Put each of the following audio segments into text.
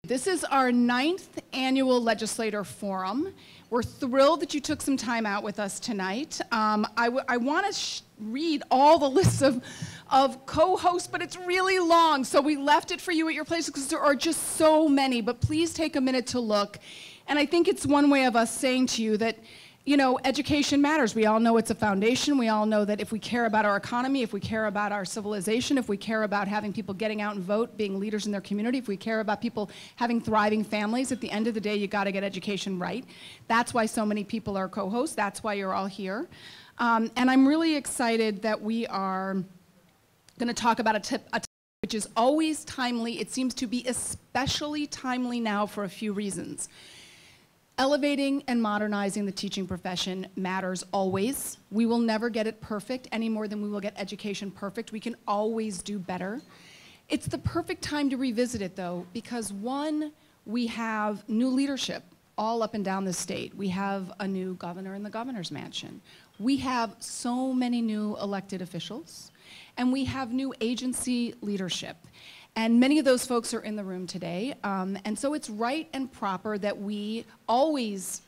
This is our 9th annual Legislator Forum. We're thrilled that you took some time out with us tonight. I want to read all the lists of co-hosts, but it's really long, so we left it for you at your place because there are just so many, but please take a minute to look. And I think it's one way of us saying to you that, you know, education matters. We all know it's a foundation. We all know that if we care about our economy, if we care about our civilization, if we care about having people getting out and vote, being leaders in their community, if we care about people having thriving families, at the end of the day, you got to get education right. That's why so many people are co-hosts. That's why you're all here. And I'm really excited that we are going to talk about a topic which is always timely. It seems to be especially timely now for a few reasons. Elevating and modernizing the teaching profession matters always. We will never get it perfect any more than we will get education perfect. We can always do better. It's the perfect time to revisit it, though, because one, we have new leadership all up and down the state. We have a new governor in the governor's mansion. We have so many new elected officials, and we have new agency leadership. And many of those folks are in the room today. And so it's right and proper that we always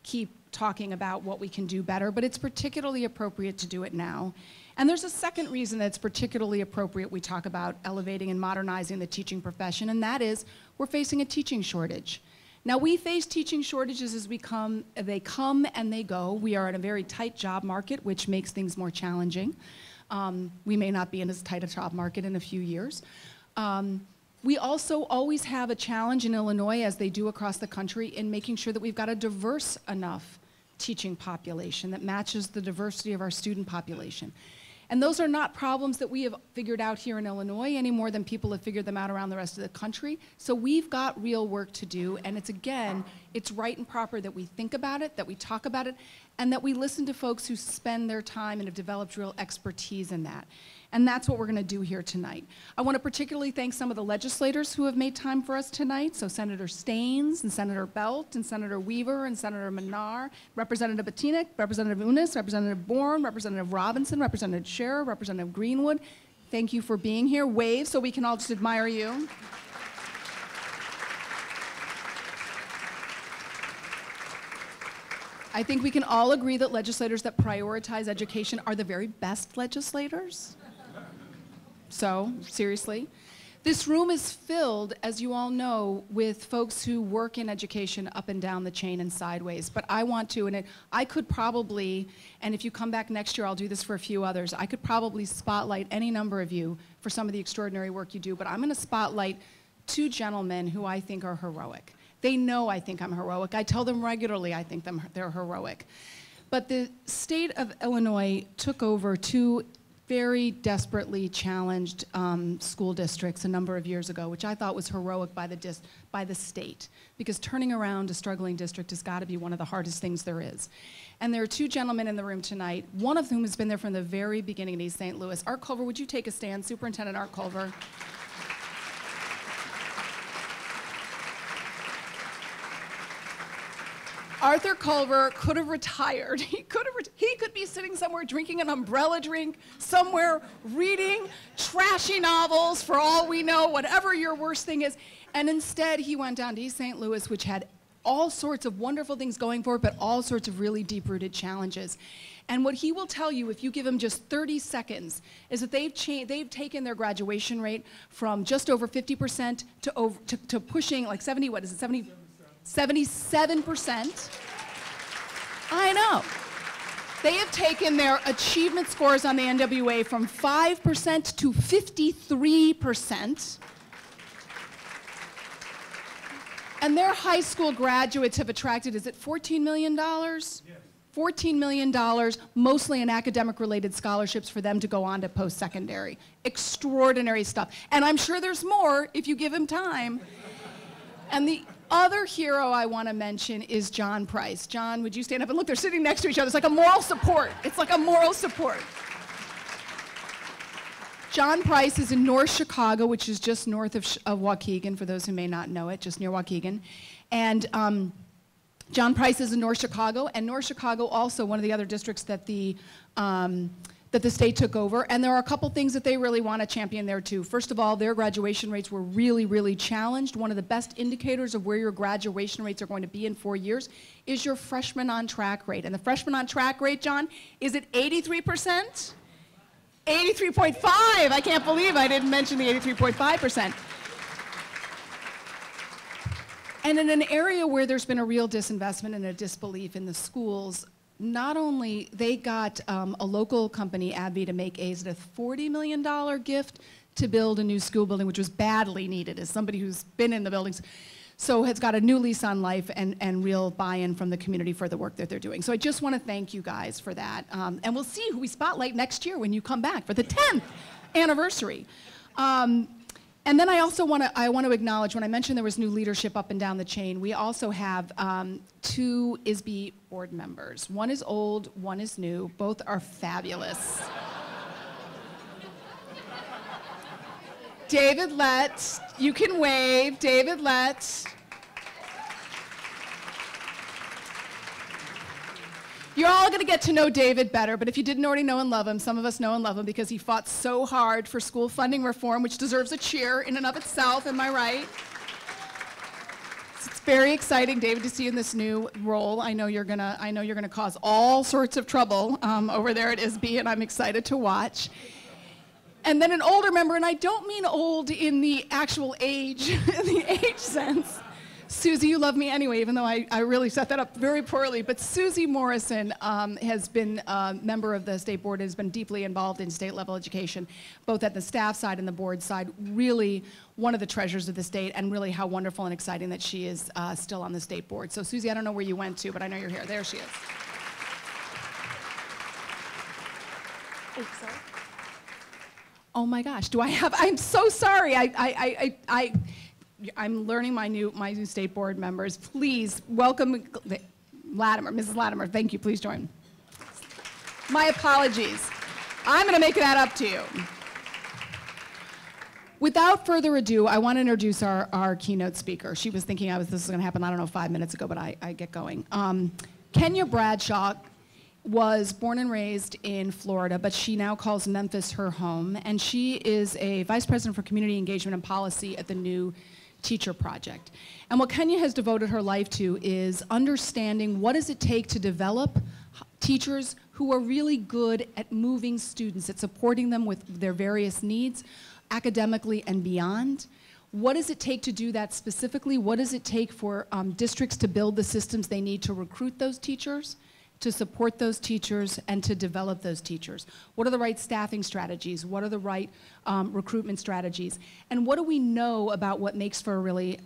keep talking about what we can do better, but it's particularly appropriate to do it now. And there's a second reason that it's particularly appropriate we talk about elevating and modernizing the teaching profession, and that is we're facing a teaching shortage. Now, we face teaching shortages as they come and they go. We are in a very tight job market, which makes things more challenging. We may not be in as tight a job market in a few years. We also always have a challenge in Illinois, as they do across the country, in making sure that we've got a diverse enough teaching population that matches the diversity of our student population. And those are not problems that we have figured out here in Illinois any more than people have figured them out around the rest of the country. So we've got real work to do, and it's, again, it's right and proper that we think about it, that we talk about it, and that we listen to folks who spend their time and have developed real expertise in that. And that's what we're going to do here tonight. I want to particularly thank some of the legislators who have made time for us tonight. So Senator Staines and Senator Belt and Senator Weaver and Senator Menard, Representative Batinik, Representative Unis, Representative Bourne, Representative Robinson, Representative Scherer, Representative Greenwood. Thank you for being here. Wave so we can all just admire you. I think we can all agree that legislators that prioritize education are the very best legislators. So, seriously. This room is filled, as you all know, with folks who work in education up and down the chain and sideways. But I want to, and I could probably, and if you come back next year, I'll do this for a few others, I could probably spotlight any number of you for some of the extraordinary work you do, but I'm going to spotlight two gentlemen who I think are heroic. They know I think I'm heroic. I tell them regularly I think they're heroic. But the state of Illinois took over two very desperately challenged school districts a number of years ago, which I thought was heroic by the state, because turning around a struggling district has got to be one of the hardest things there is. And there are two gentlemen in the room tonight, one of whom has been there from the very beginning in East St. Louis. Art Culver, would you take a stand? Superintendent Art Culver. Arthur Culver could have retired. He could be sitting somewhere drinking an umbrella drink, somewhere reading trashy novels for all we know, whatever your worst thing is. And instead, he went down to East St. Louis, which had all sorts of wonderful things going for it, but all sorts of really deep-rooted challenges. And what he will tell you, if you give him just 30 seconds, is that they've taken their graduation rate from just over 50% to pushing like 70, what is it, 70? 77%. I know. They have taken their achievement scores on the NWA from 5% to 53%. And their high school graduates have attracted, is it $14 million? Yes. $14 million, mostly in academic-related scholarships for them to go on to post-secondary. Extraordinary stuff. And I'm sure there's more if you give him time. And the other hero I want to mention is John Price. John, would you stand up? And look, they're sitting next to each other. It's like a moral support. It's like a moral support. John Price is in North Chicago, which is just north of Waukegan, for those who may not know it, just near Waukegan. And John Price is in North Chicago, and North Chicago also one of the other districts that the that the state took over, and there are a couple things that they really want to champion there too. First of all, their graduation rates were really, really challenged. One of the best indicators of where your graduation rates are going to be in 4 years is your freshman on track rate. And the freshman on track rate, John, is it 83%? 83.5. I can't believe I didn't mention the 83.5%. And in an area where there's been a real disinvestment and a disbelief in the schools, not only they got a local company, AbbVie, to make A's a $40 million gift to build a new school building, which was badly needed as somebody who's been in the buildings. So has got a new lease on life and real buy-in from the community for the work that they're doing. So I just want to thank you guys for that. And we'll see who we spotlight next year when you come back for the 10th anniversary. And then I also want to acknowledge, when I mentioned there was new leadership up and down the chain, we also have 2 ISB board members. One is old, one is new. Both are fabulous. David Lett, you can wave. David Lett. You're all going to get to know David better, but if you didn't already know and love him, some of us know and love him because he fought so hard for school funding reform, which deserves a cheer in and of itself, am I right? It's very exciting, David, to see you in this new role. I know you're gonna cause all sorts of trouble over there at ISB, and I'm excited to watch. And then an older member, and I don't mean old in the actual age, in the age sense. Susie, you love me anyway, even though I really set that up very poorly. But Susie Morrison has been a member of the state board, has been deeply involved in state level education, both at the staff side and the board side. Really one of the treasures of the state, and really how wonderful and exciting that she is still on the state board. So Susie, I don't know where you went to, but I know you're here. There she is. Oh, sorry. Oh my gosh, do I have, I'm so sorry. I'm learning my new state board members. Please welcome Latimer, Mrs. Latimer. Thank you. Please join. My apologies. I'm going to make that up to you. Without further ado, I want to introduce our keynote speaker. She was thinking this was going to happen, I don't know, 5 minutes ago, but I get going. Kenya Bradshaw was born and raised in Florida, but she now calls Memphis her home, and she is a vice president for community engagement and policy at the New Teacher Project. And what Kenya has devoted her life to is understanding what does it take to develop teachers who are really good at moving students, at supporting them with their various needs, academically and beyond. What does it take to do that specifically? What does it take for districts to build the systems they need to recruit those teachers, to support those teachers, and to develop those teachers? What are the right staffing strategies? What are the right recruitment strategies? And what do we know about what makes for a really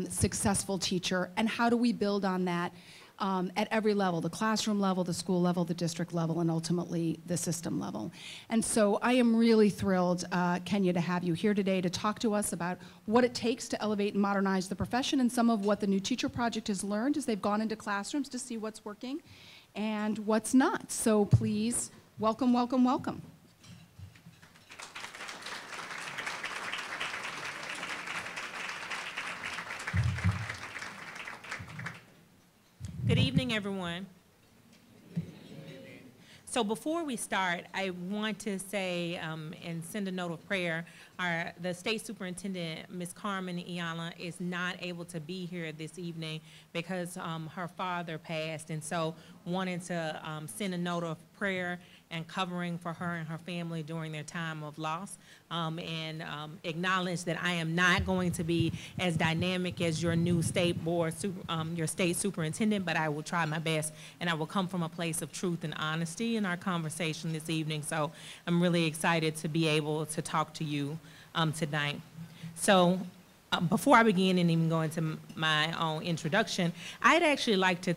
successful teacher, and how do we build on that at every level, the classroom level, the school level, the district level, and ultimately the system level? And so I am really thrilled, Kenya, to have you here today to talk to us about what it takes to elevate and modernize the profession, and some of what the New Teacher Project has learned as they've gone into classrooms to see what's working and what's not. So please, welcome, welcome, welcome. Good evening, everyone. So before we start, I want to say and send a note of prayer. The state superintendent, Ms. Carmen Iana, is not able to be here this evening because her father passed, and so wanted to send a note of prayer and covering for her and her family during their time of loss, and acknowledge that I am not going to be as dynamic as your new state board, your state superintendent, but I will try my best, and I will come from a place of truth and honesty in our conversation this evening. So I'm really excited to be able to talk to you tonight. So before I begin and even go into my own introduction, I'd actually like to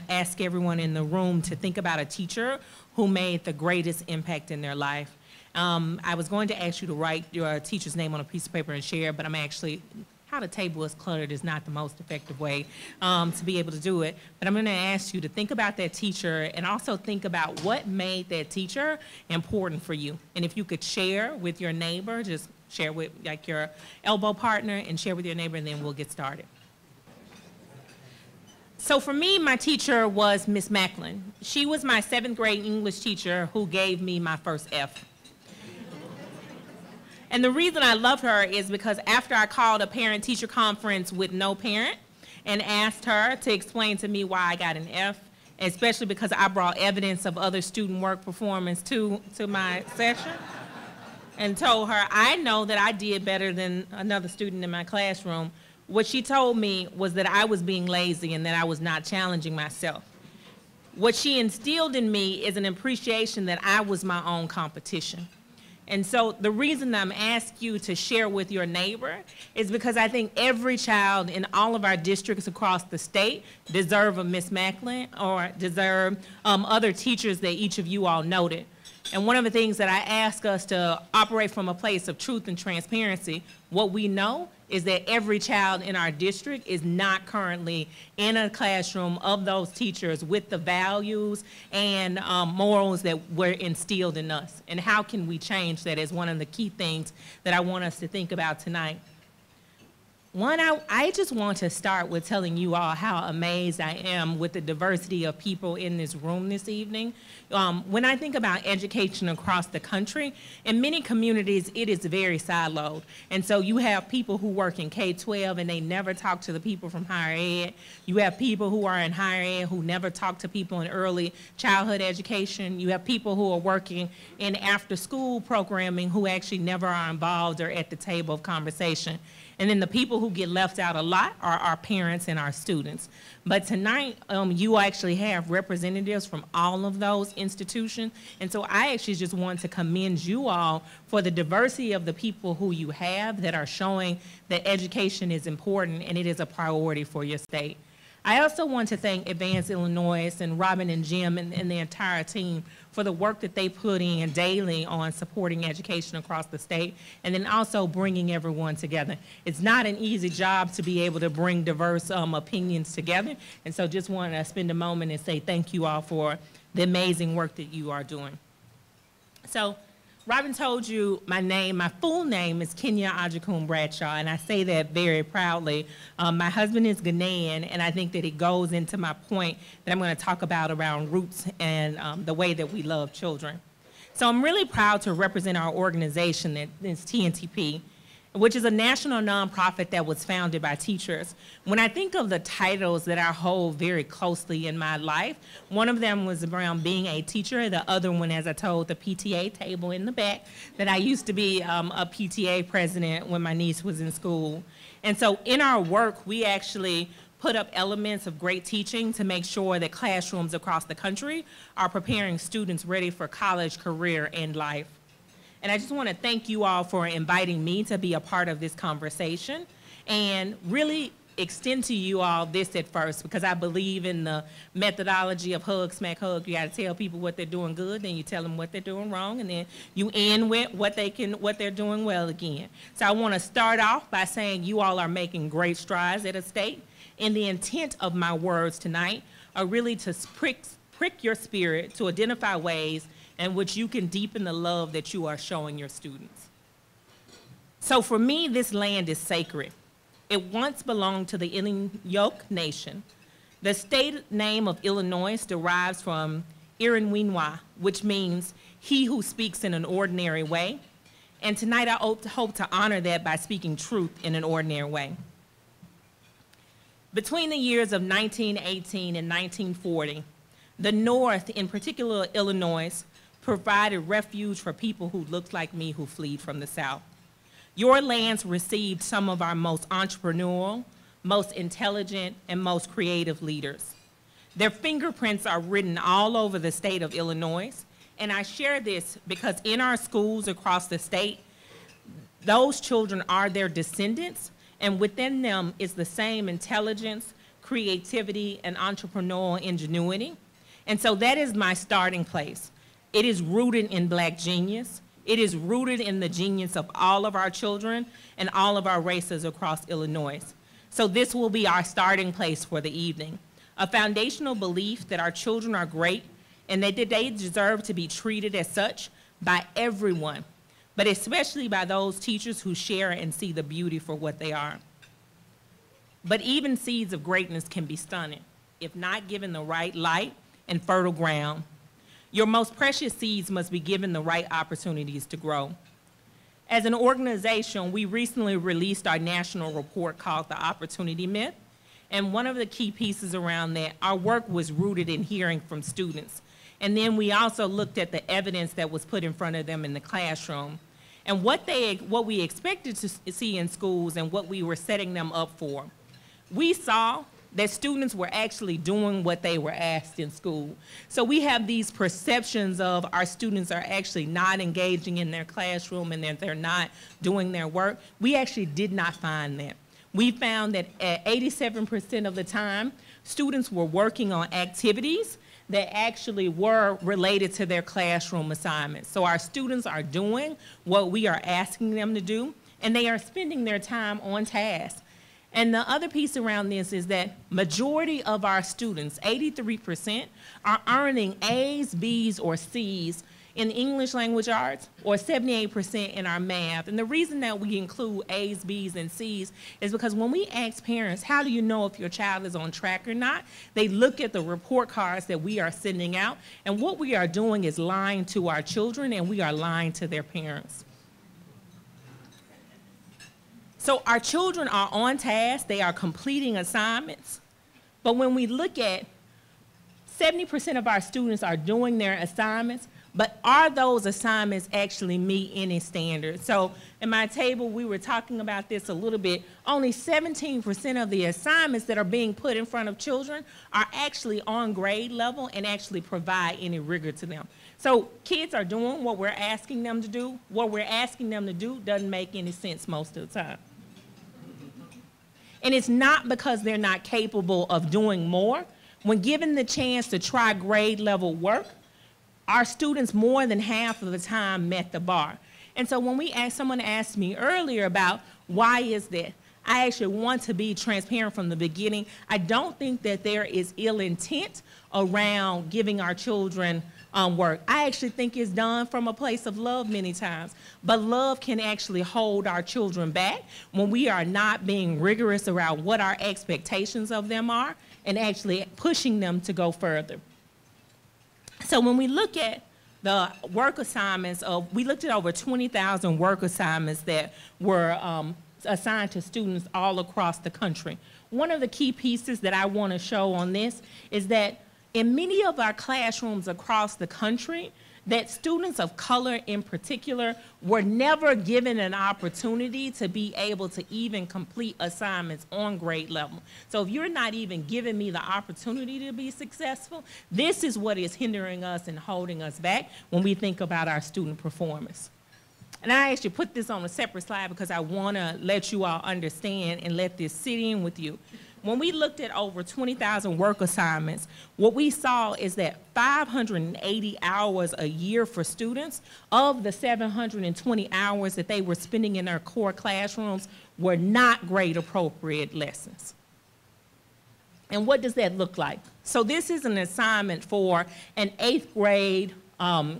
ask everyone in the room to think about a teacher who made the greatest impact in their life. I was going to ask you to write your teacher's name on a piece of paper and share, but how the table is cluttered is not the most effective way to be able to do it. But I'm going to ask you to think about that teacher, and also think about what made that teacher important for you. And if you could share with your neighbor, just share with like your elbow partner and share with your neighbor, and then we'll get started. So for me, my teacher was Miss Macklin. She was my 7th grade English teacher who gave me my first F. And the reason I love her is because after I called a parent-teacher conference with no parent and asked her to explain to me why I got an F, especially because I brought evidence of other student work performance to my session, and told her I know that I did better than another student in my classroom, what she told me was that I was being lazy and that I was not challenging myself. What she instilled in me is an appreciation that I was my own competition. And so the reason I'm asking you to share with your neighbor is because I think every child in all of our districts across the state deserve a Miss Macklin or deserve other teachers that each of you all noted. And one of the things that I ask us to operate from a place of truth and transparency, what we know is that every child in our district is not currently in a classroom of those teachers with the values and morals that were instilled in us. And how can we change that is one of the key things that I want us to think about tonight. One, I just want to start with telling you all how amazed I am with the diversity of people in this room this evening. When I think about education across the country, in many communities, it is very siloed. And so you have people who work in K-12 and they never talk to the people from higher ed. You have people who are in higher ed who never talk to people in early childhood education. You have people who are working in after-school programming who actually never are involved or at the table of conversation. And then the people who get left out a lot are our parents and our students. But tonight, you actually have representatives from all of those institutions. And so I actually just want to commend you all for the diversity of the people who you have that are showing that education is important and it is a priority for your state. I also want to thank Advance Illinois and Robin and Jim and the entire team for the work that they put in daily on supporting education across the state and then also bringing everyone together. It's not an easy job to be able to bring diverse opinions together, and so just want to spend a moment and say thank you all for the amazing work that you are doing. So Robin told you my name. My full name is Kenya Ajakun Bradshaw, and I say that very proudly. My husband is Ghanaian, and I think that it goes into my point that I'm going to talk about around roots and the way that we love children. So I'm really proud to represent our organization that is TNTP, which is a national nonprofit that was founded by teachers. When I think of the titles that I hold very closely in my life, one of them was around being a teacher. The other one, as I told, the PTA table in the back, that I used to be a PTA president when my niece was in school. And so in our work, we actually put up elements of great teaching to make sure that classrooms across the country are preparing students ready for college, career, and life. And I just want to thank you all for inviting me to be a part of this conversation and really extend to you all this at first, because I believe in the methodology of hug, smack, hug. You got to tell people what they're doing good, then you tell them what they're doing wrong, and then you end with what they're doing well again. So I want to start off by saying you all are making great strides at a state, and the intent of my words tonight are really to prick your spirit to identify ways in which you can deepen the love that you are showing your students. So for me, this land is sacred. It once belonged to the Innuit Nation. The state name of Illinois derives from Irinwinwa, which means he who speaks in an ordinary way. And tonight I hope to honor that by speaking truth in an ordinary way. Between the years of 1918 and 1940, the North, in particular Illinois, provided refuge for people who looked like me who fled from the South. Your lands received some of our most entrepreneurial, most intelligent, and most creative leaders. Their fingerprints are written all over the state of Illinois, and I share this because in our schools across the state, those children are their descendants, and within them is the same intelligence, creativity, and entrepreneurial ingenuity. And so that is my starting place. It is rooted in Black genius. It is rooted in the genius of all of our children and all of our races across Illinois. So this will be our starting place for the evening. A foundational belief that our children are great and that they deserve to be treated as such by everyone, but especially by those teachers who share and see the beauty for what they are. But even seeds of greatness can be stunted. if not given the right light and fertile ground. Your most precious seeds must be given the right opportunities to grow. As an organization, we recently released our national report called The Opportunity Myth. And one of the key pieces around that, our work was rooted in hearing from students. And then we also looked at the evidence that was put in front of them in the classroom. And what we expected to see in schools and what we were setting them up for. We saw that students were actually doing what they were asked in school. So we have these perceptions of our students are actually not engaging in their classroom and that they're not doing their work. We actually did not find that. We found that at 87% of the time, students were working on activities that actually were related to their classroom assignments. So our students are doing what we are asking them to do, and they are spending their time on task. And the other piece around this is that majority of our students, 83%, are earning A's, B's, or C's in English language arts, or 78% in our math. And the reason that we include A's, B's, and C's is because when we ask parents, how do you know if your child is on track or not? They look at the report cards that we are sending out, and what we are doing is lying to our children, and we are lying to their parents. So our children are on task, they are completing assignments, but when we look at 70% of our students are doing their assignments, but are those assignments actually meet any standards? So in my table, we were talking about this a little bit. Only 17% of the assignments that are being put in front of children are actually on grade level and actually provide any rigor to them. So kids are doing what we're asking them to do. What we're asking them to do doesn't make any sense most of the time. And it's not because they're not capable of doing more. When given the chance to try grade level work, our students more than half of the time met the bar. And so when someone asked me earlier about why is that, I actually want to be transparent from the beginning. I don't think that there is ill intent around giving our children work. I actually think it's done from a place of love many times. But love can actually hold our children back when we are not being rigorous around what our expectations of them are and actually pushing them to go further. So when we look at the work assignments, we looked at over 20,000 work assignments that were assigned to students all across the country. One of the key pieces that I want to show on this is that in many of our classrooms across the country, that students of color in particular were never given an opportunity to be able to even complete assignments on grade level. So if you're not even giving me the opportunity to be successful, this is what is hindering us and holding us back when we think about our student performance. And I actually put this on a separate slide because I want to let you all understand and let this sit in with you. When we looked at over 20,000 work assignments, what we saw is that 580 hours a year for students of the 720 hours that they were spending in their core classrooms were not grade appropriate lessons. And what does that look like? So this is an assignment for an 8th grade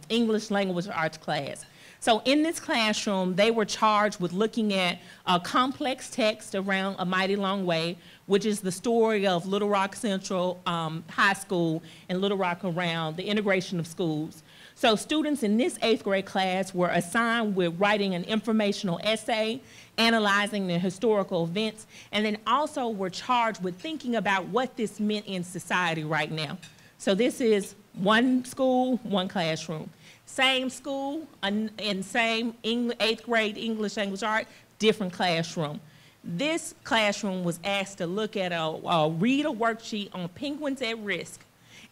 English language arts class. So in this classroom, they were charged with looking at a complex text around A Mighty Long Way, which is the story of Little Rock Central High School and Little Rock around the integration of schools. So students in this 8th grade class were assigned with writing an informational essay, analyzing the historical events, and then also were charged with thinking about what this meant in society right now. So this is one school, one classroom. Same school and same 8th grade English language art, different classroom. This classroom was asked to look at read a worksheet on penguins at risk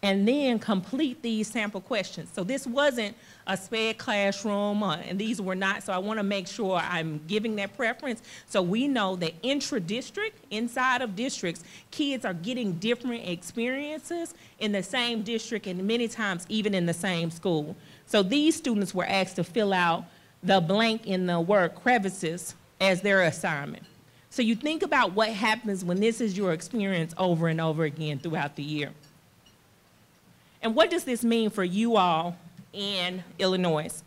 and then complete these sample questions. So this wasn't a SPED classroom and these were not, so I want to make sure I'm giving that preference so we know that intra-district, inside of districts, kids are getting different experiences in the same district and many times even in the same school. So these students were asked to fill out the blank in the word crevices as their assignment. So you think about what happens when this is your experience over and over again throughout the year. And what does this mean for you all in Illinois?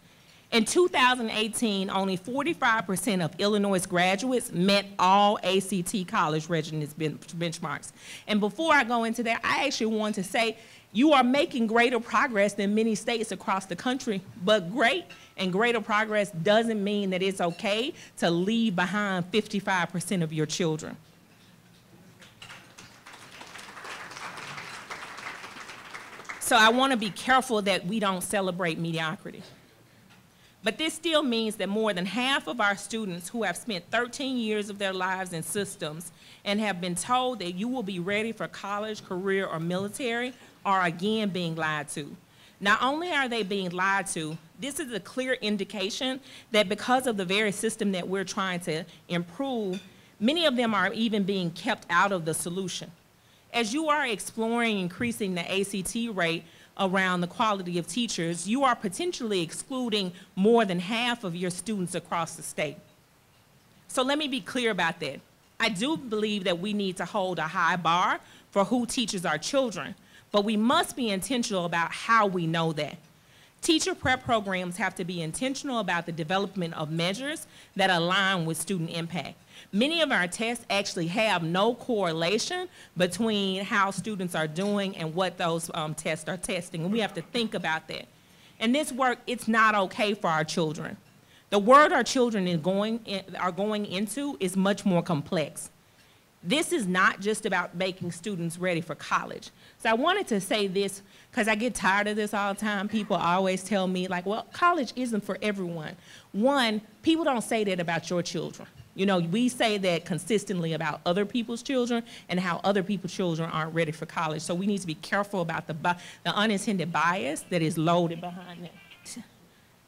In 2018, only 45% of Illinois graduates met all ACT college readiness benchmarks. And before I go into that, I actually want to say you are making greater progress than many states across the country, but great and greater progress doesn't mean that it's okay to leave behind 55% of your children. So I want to be careful that we don't celebrate mediocrity. But this still means that more than half of our students who have spent 13 years of their lives in systems and have been told that you will be ready for college, career, or military are again being lied to. Not only are they being lied to, this is a clear indication that because of the very system that we're trying to improve, many of them are even being kept out of the solution. As you are exploring increasing the ACT rate around the quality of teachers, you are potentially excluding more than half of your students across the state. So let me be clear about that. I do believe that we need to hold a high bar for who teaches our children, but we must be intentional about how we know that. Teacher prep programs have to be intentional about the development of measures that align with student impact. Many of our tests actually have no correlation between how students are doing and what those tests are testing, and we have to think about that. In this work, it's not okay for our children. The world our children are going into is much more complex. This is not just about making students ready for college. So I wanted to say this because I get tired of this all the time. People always tell me, like, well, college isn't for everyone. One, people don't say that about your children. You know, we say that consistently about other people's children and how other people's children aren't ready for college. So we need to be careful about the unintended bias that is loaded behind that.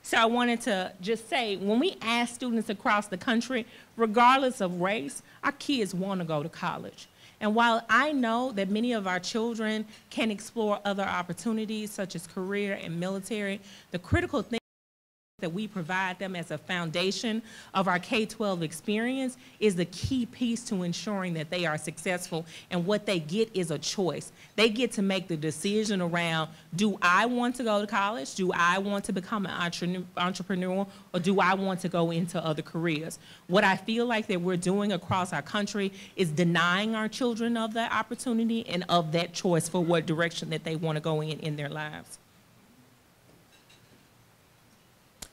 So I wanted to just say, when we ask students across the country, regardless of race, our kids want to go to college. And while I know that many of our children can explore other opportunities such as career and military, the critical thing that we provide them as a foundation of our K-12 experience is the key piece to ensuring that they are successful, and what they get is a choice. They get to make the decision around, do I want to go to college? Do I want to become an entrepreneur? Or do I want to go into other careers? What I feel like that we're doing across our country is denying our children of that opportunity and of that choice for what direction that they want to go in their lives.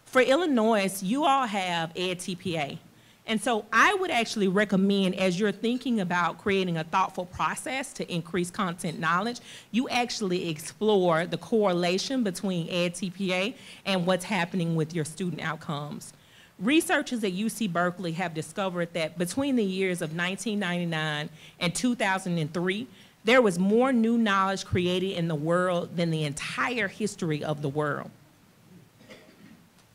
For Illinois, you all have EdTPA. And so I would actually recommend, as you're thinking about creating a thoughtful process to increase content knowledge, you actually explore the correlation between EdTPA and what's happening with your student outcomes. Researchers at UC Berkeley have discovered that between the years of 1999 and 2003, there was more new knowledge created in the world than the entire history of the world.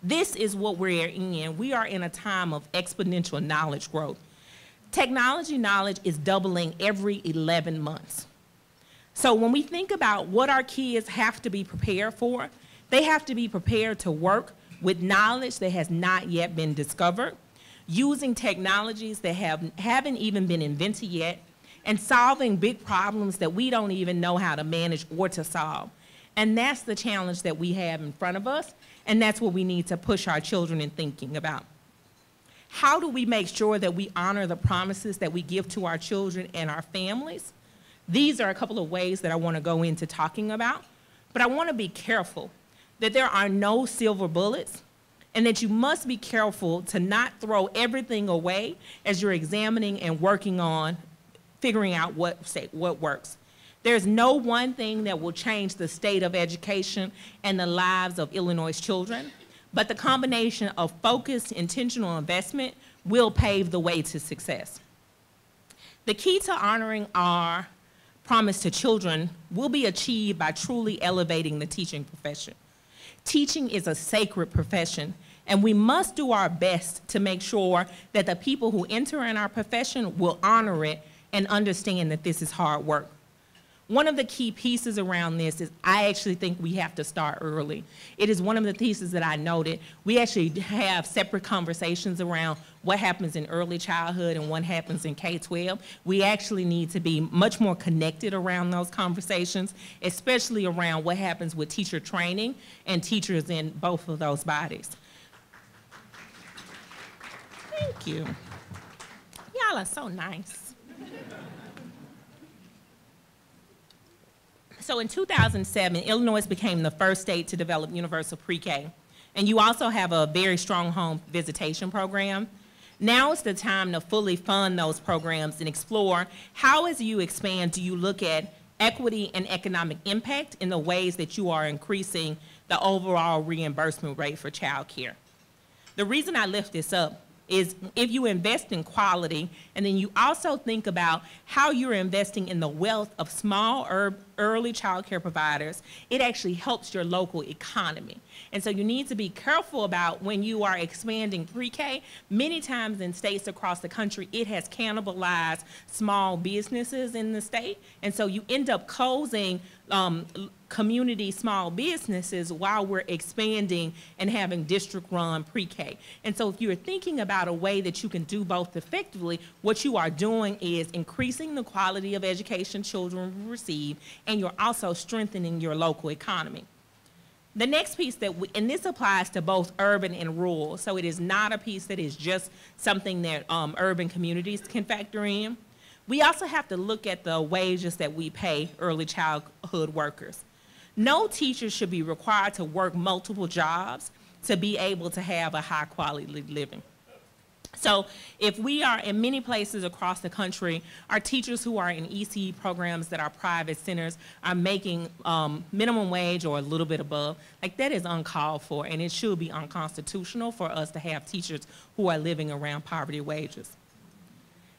This is what we're in. We are in a time of exponential knowledge growth. Technology knowledge is doubling every 11 months. So when we think about what our kids have to be prepared for, they have to be prepared to work with knowledge that has not yet been discovered, using technologies that haven't even been invented yet, and solving big problems that we don't even know how to manage or to solve. And that's the challenge that we have in front of us, and that's what we need to push our children in thinking about. How do we make sure that we honor the promises that we give to our children and our families? These are a couple of ways that I want to go into talking about, but I want to be careful that there are no silver bullets, and that you must be careful to not throw everything away as you're examining and working on figuring out what works. There's no one thing that will change the state of education and the lives of Illinois children, but the combination of focused, intentional investment will pave the way to success. The key to honoring our promise to children will be achieved by truly elevating the teaching profession. Teaching is a sacred profession, and we must do our best to make sure that the people who enter in our profession will honor it and understand that this is hard work. One of the key pieces around this is I actually think we have to start early. It is one of the pieces that I noted. We actually have separate conversations around what happens in early childhood and what happens in K-12. We actually need to be much more connected around those conversations, especially around what happens with teacher training and teachers in both of those bodies. Thank you. Y'all are so nice. So in 2007, Illinois became the first state to develop universal pre-K. And you also have a very strong home visitation program. Now is the time to fully fund those programs and explore how, as you expand, do you look at equity and economic impact in the ways that you are increasing the overall reimbursement rate for child care. The reason I lift this up is if you invest in quality, and then you also think about how you're investing in the wealth of small early child care providers, it actually helps your local economy. And so you need to be careful about when you are expanding pre-K. Many times in states across the country, it has cannibalized small businesses in the state. And so you end up closing community small businesses while we're expanding and having district-run pre-K. And so if you're thinking about a way that you can do both effectively, what you are doing is increasing the quality of education children receive, and you're also strengthening your local economy. The next piece and this applies to both urban and rural, so it is not a piece that is just something that urban communities can factor in. We also have to look at the wages that we pay early childhood workers. No teacher should be required to work multiple jobs to be able to have a high quality living. So if we are in many places across the country, our teachers who are in ECE programs that are private centers are making minimum wage or a little bit above, like that is uncalled for, and it should be unconstitutional for us to have teachers who are living around poverty wages.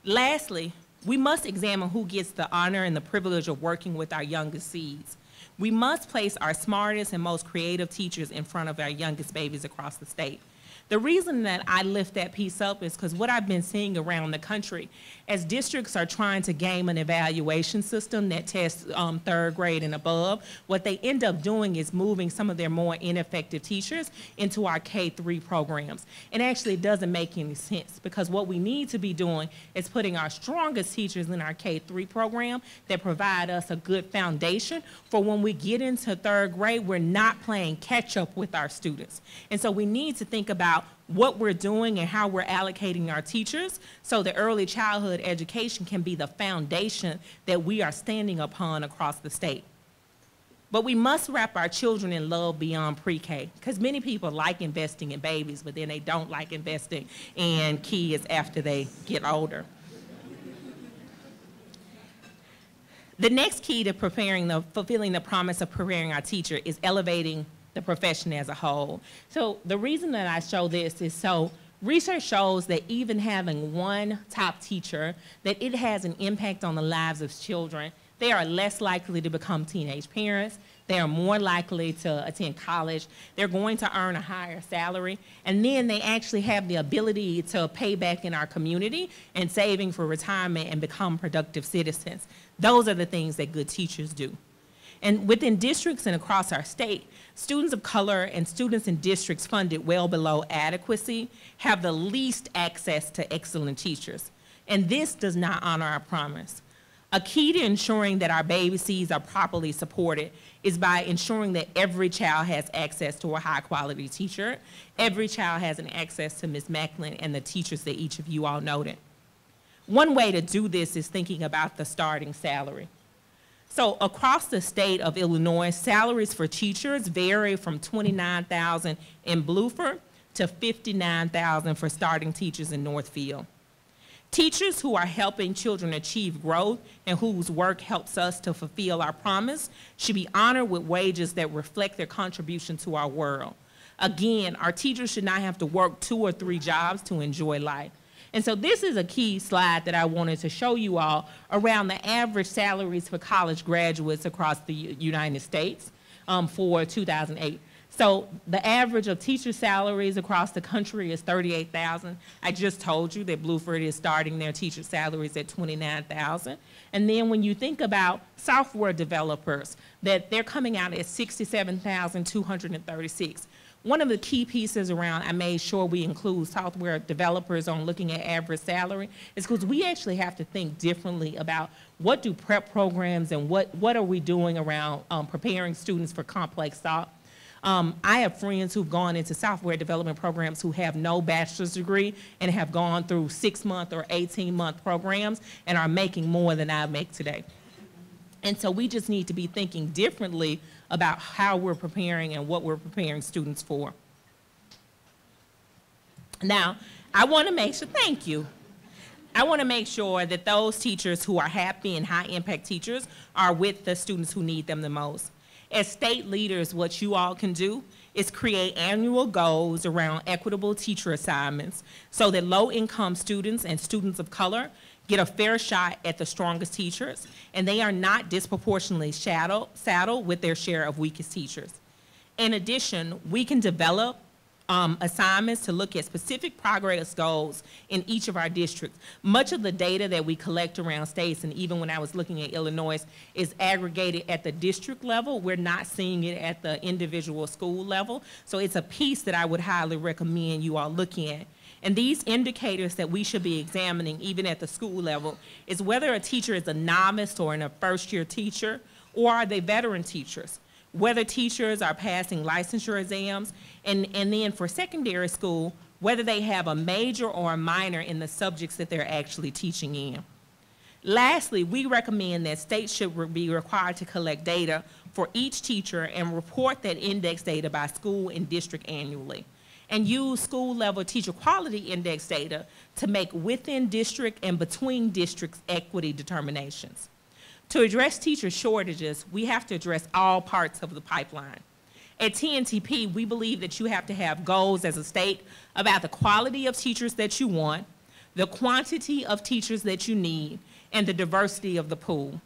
Lastly, we must examine who gets the honor and the privilege of working with our youngest seeds. We must place our smartest and most creative teachers in front of our youngest babies across the state. The reason that I lift that piece up is because what I've been seeing around the country, as districts are trying to game an evaluation system that tests third grade and above, what they end up doing is moving some of their more ineffective teachers into our K-3 programs. And actually it doesn't make any sense, because what we need to be doing is putting our strongest teachers in our K-3 program that provide us a good foundation for when we get into third grade, we're not playing catch up with our students. And so we need to think about what we're doing and how we're allocating our teachers so that early childhood education can be the foundation that we are standing upon across the state. But we must wrap our children in love beyond pre-K, because many people like investing in babies, but then they don't like investing in kids after they get older. The next key to fulfilling the promise of preparing our teacher is elevating the profession as a whole. So the reason that I show this is so research shows that even having one top teacher, that it has an impact on the lives of children. They are less likely to become teenage parents. They are more likely to attend college. They're going to earn a higher salary. And then they actually have the ability to pay back in our community and saving for retirement and become productive citizens. Those are the things that good teachers do. And within districts and across our state, students of color and students in districts funded well below adequacy have the least access to excellent teachers. And this does not honor our promise. A key to ensuring that our baby seeds are properly supported is by ensuring that every child has access to a high quality teacher. Every child has an access to Ms. Macklin and the teachers that each of you all noted. One way to do this is thinking about the starting salary. So across the state of Illinois, salaries for teachers vary from $29,000 in Bluford to $59,000 for starting teachers in Northfield. Teachers who are helping children achieve growth and whose work helps us to fulfill our promise should be honored with wages that reflect their contribution to our world. Again, our teachers should not have to work 2 or 3 jobs to enjoy life. And so this is a key slide that I wanted to show you all around the average salaries for college graduates across the United States for 2008. So the average of teacher salaries across the country is $38,000. I just told you that Bluford is starting their teacher salaries at $29,000. And then when you think about software developers, that they're coming out at $67,236. One of the key pieces around, I made sure we include software developers on looking at average salary, is because we actually have to think differently about what do prep programs and what are we doing around preparing students for complex thought. I have friends who've gone into software development programs who have no bachelor's degree and have gone through 6-month or 18-month programs and are making more than I make today. And so we just need to be thinking differently about how we're preparing and what we're preparing students for. Now, I want to make sure, thank you. I want to make sure that those teachers who are happy and high impact teachers are with the students who need them the most. As state leaders, what you all can do is create annual goals around equitable teacher assignments so that low-income students and students of color get a fair shot at the strongest teachers, and they are not disproportionately saddled with their share of weakest teachers. In addition, we can develop assignments to look at specific progress goals in each of our districts. Much of the data that we collect around states, and even when I was looking at Illinois, is aggregated at the district level. We're not seeing it at the individual school level. So it's a piece that I would highly recommend you all looking at. And these indicators that we should be examining, even at the school level, is whether a teacher is a novice or a first-year teacher, or are they veteran teachers? Whether teachers are passing licensure exams, and then for secondary school, whether they have a major or a minor in the subjects that they're actually teaching in. Lastly, we recommend that states should be required to collect data for each teacher and report that index data by school and district annually, and use school-level teacher quality index data to make within district and between districts equity determinations. To address teacher shortages, we have to address all parts of the pipeline. At TNTP, we believe that you have to have goals as a state about the quality of teachers that you want, the quantity of teachers that you need, and the diversity of the pool.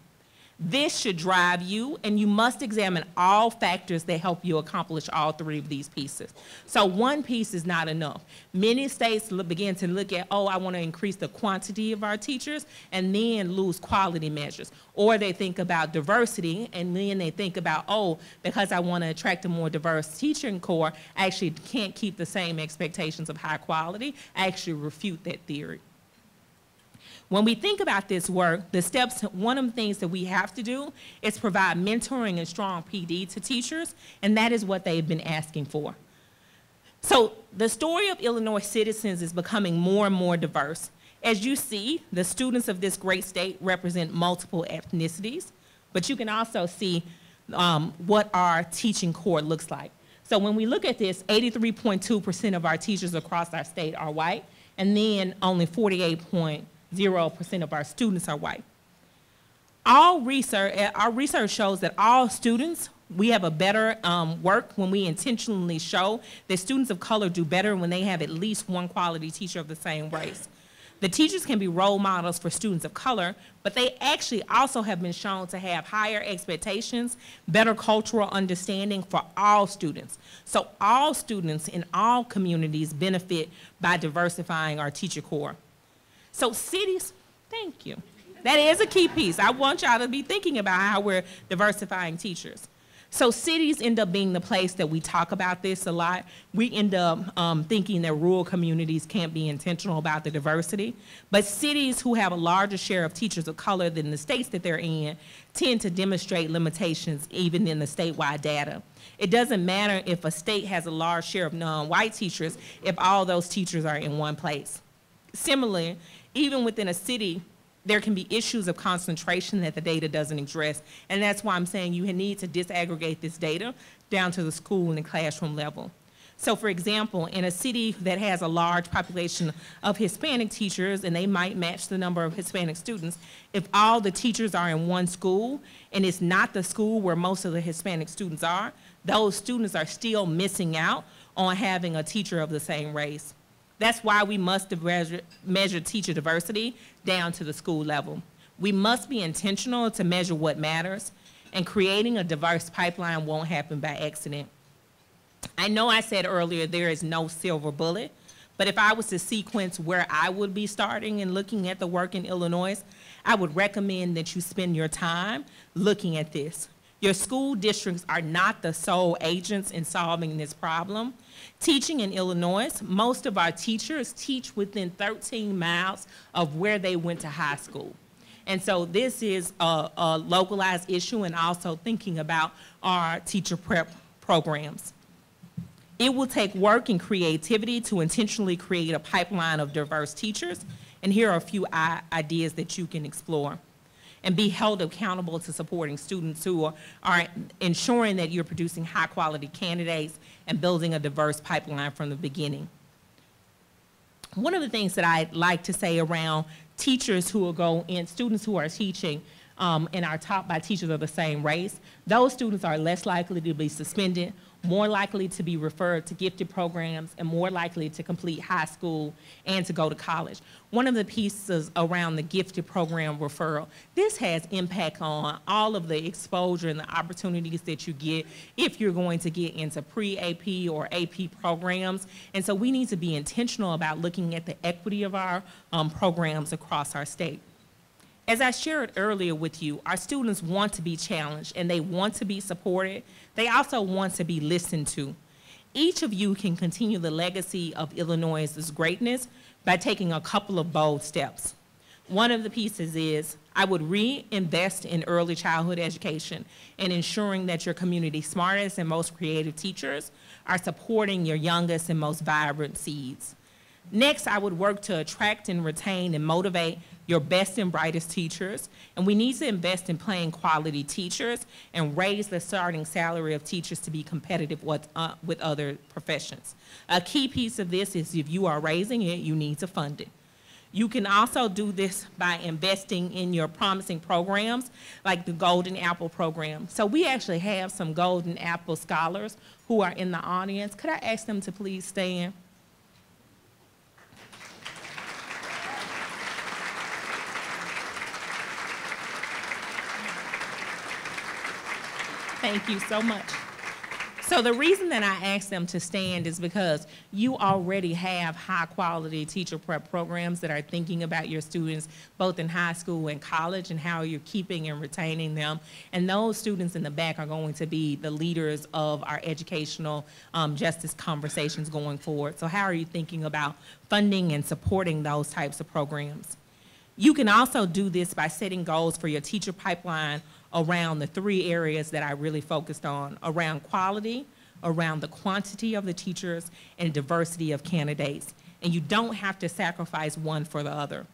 This should drive you, and you must examine all factors that help you accomplish all three of these pieces. So one piece is not enough. Many states begin to look at, oh, I want to increase the quantity of our teachers, and then lose quality measures. Or they think about diversity, and then they think about, oh, because I want to attract a more diverse teaching corps, I actually can't keep the same expectations of high quality. I actually refute that theory. When we think about this work, the steps, one of the things that we have to do is provide mentoring and strong PD to teachers, and that is what they've been asking for. So the story of Illinois citizens is becoming more and more diverse. As you see, the students of this great state represent multiple ethnicities, but you can also see what our teaching corps looks like. So when we look at this, 83.2% of our teachers across our state are white, and then only 48.0% of our students are white. Our research shows that all students, we have a better work when we intentionally show that students of color do better when they have at least one quality teacher of the same race. The teachers can be role models for students of color, but they actually also have been shown to have higher expectations, better cultural understanding for all students. So all students in all communities benefit by diversifying our teacher corps. So cities, thank you. That is a key piece. I want y'all to be thinking about how we're diversifying teachers. So cities end up being the place that we talk about this a lot. We end up thinking that rural communities can't be intentional about the diversity, but cities who have a larger share of teachers of color than the states that they're in tend to demonstrate limitations even in the statewide data. It doesn't matter if a state has a large share of non-white teachers if all those teachers are in one place. Similarly, even within a city, there can be issues of concentration that the data doesn't address, and that's why I'm saying you need to disaggregate this data down to the school and the classroom level. So for example, in a city that has a large population of Hispanic teachers, and they might match the number of Hispanic students, if all the teachers are in one school, and it's not the school where most of the Hispanic students are, those students are still missing out on having a teacher of the same race. That's why we must measure teacher diversity down to the school level. We must be intentional to measure what matters, and creating a diverse pipeline won't happen by accident. I know I said earlier there is no silver bullet, but if I was to sequence where I would be starting and looking at the work in Illinois, I would recommend that you spend your time looking at this. Your school districts are not the sole agents in solving this problem. Teaching in Illinois, most of our teachers teach within 13 miles of where they went to high school. And so this is a localized issue, and also thinking about our teacher prep programs. It will take work and creativity to intentionally create a pipeline of diverse teachers, and here are a few ideas that you can explore. And be held accountable to supporting students who are ensuring that you're producing high-quality candidates and building a diverse pipeline from the beginning. One of the things that I'd like to say around teachers who will go in, students who are teaching and are taught by teachers of the same race, those students are less likely to be suspended, more likely to be referred to gifted programs, and more likely to complete high school and to go to college. One of the pieces around the gifted program referral, this has impact on all of the exposure and the opportunities that you get if you're going to get into pre-AP or AP programs. And so we need to be intentional about looking at the equity of our programs across our state. As I shared earlier with you, our students want to be challenged and they want to be supported. They also want to be listened to. Each of you can continue the legacy of Illinois' greatness by taking a couple of bold steps. One of the pieces is I would reinvest in early childhood education and ensuring that your community's smartest and most creative teachers are supporting your youngest and most vibrant seeds. Next, I would work to attract and retain and motivate your best and brightest teachers, and we need to invest in paying quality teachers and raise the starting salary of teachers to be competitive with other professions. A key piece of this is if you are raising it, you need to fund it. You can also do this by investing in your promising programs like the Golden Apple program. So we actually have some Golden Apple scholars who are in the audience. Could I ask them to please stand? Thank you so much. So the reason that I asked them to stand is because you already have high-quality teacher prep programs that are thinking about your students both in high school and college and how you're keeping and retaining them. And those students in the back are going to be the leaders of our educational justice conversations going forward. So how are you thinking about funding and supporting those types of programs? You can also do this by setting goals for your teacher pipeline around the three areas that I really focused on, around quality, around the quantity of the teachers, and diversity of candidates. And you don't have to sacrifice one for the other.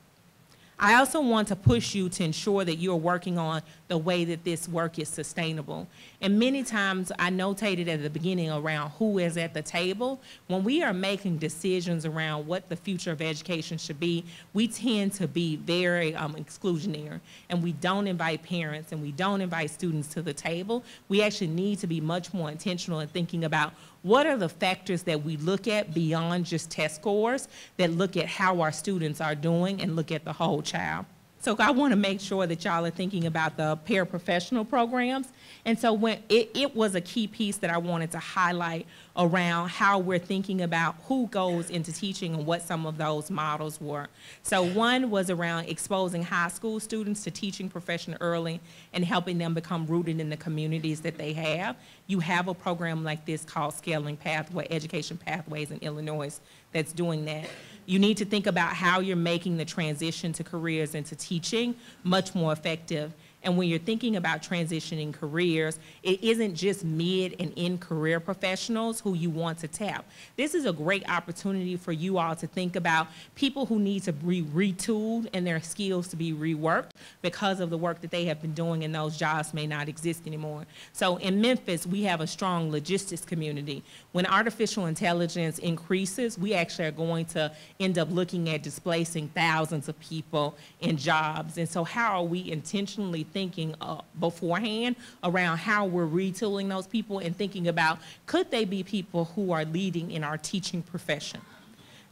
I also want to push you to ensure that you're working on the way that this work is sustainable. And many times I notated at the beginning around who is at the table. When we are making decisions around what the future of education should be, we tend to be very exclusionary, and we don't invite parents and we don't invite students to the table. We actually need to be much more intentional in thinking about what are the factors that we look at beyond just test scores, that look at how our students are doing and look at the whole child. So I want to make sure that y'all are thinking about the paraprofessional programs. And so when it was a key piece that I wanted to highlight around how we're thinking about who goes into teaching and what some of those models were. So one was around exposing high school students to teaching profession early and helping them become rooted in the communities that they have. You have a program like this called Scaling Education Pathways in Illinois that's doing that. You need to think about how you're making the transition to careers into teaching much more effective. And when you're thinking about transitioning careers, it isn't just mid and end career professionals who you want to tap. This is a great opportunity for you all to think about people who need to be retooled and their skills to be reworked because of the work that they have been doing and those jobs may not exist anymore. So in Memphis, we have a strong logistics community. When artificial intelligence increases, we actually are going to end up looking at displacing thousands of people in jobs. And so how are we intentionally thinking beforehand around how we're retooling those people and thinking about could they be people who are leading in our teaching profession?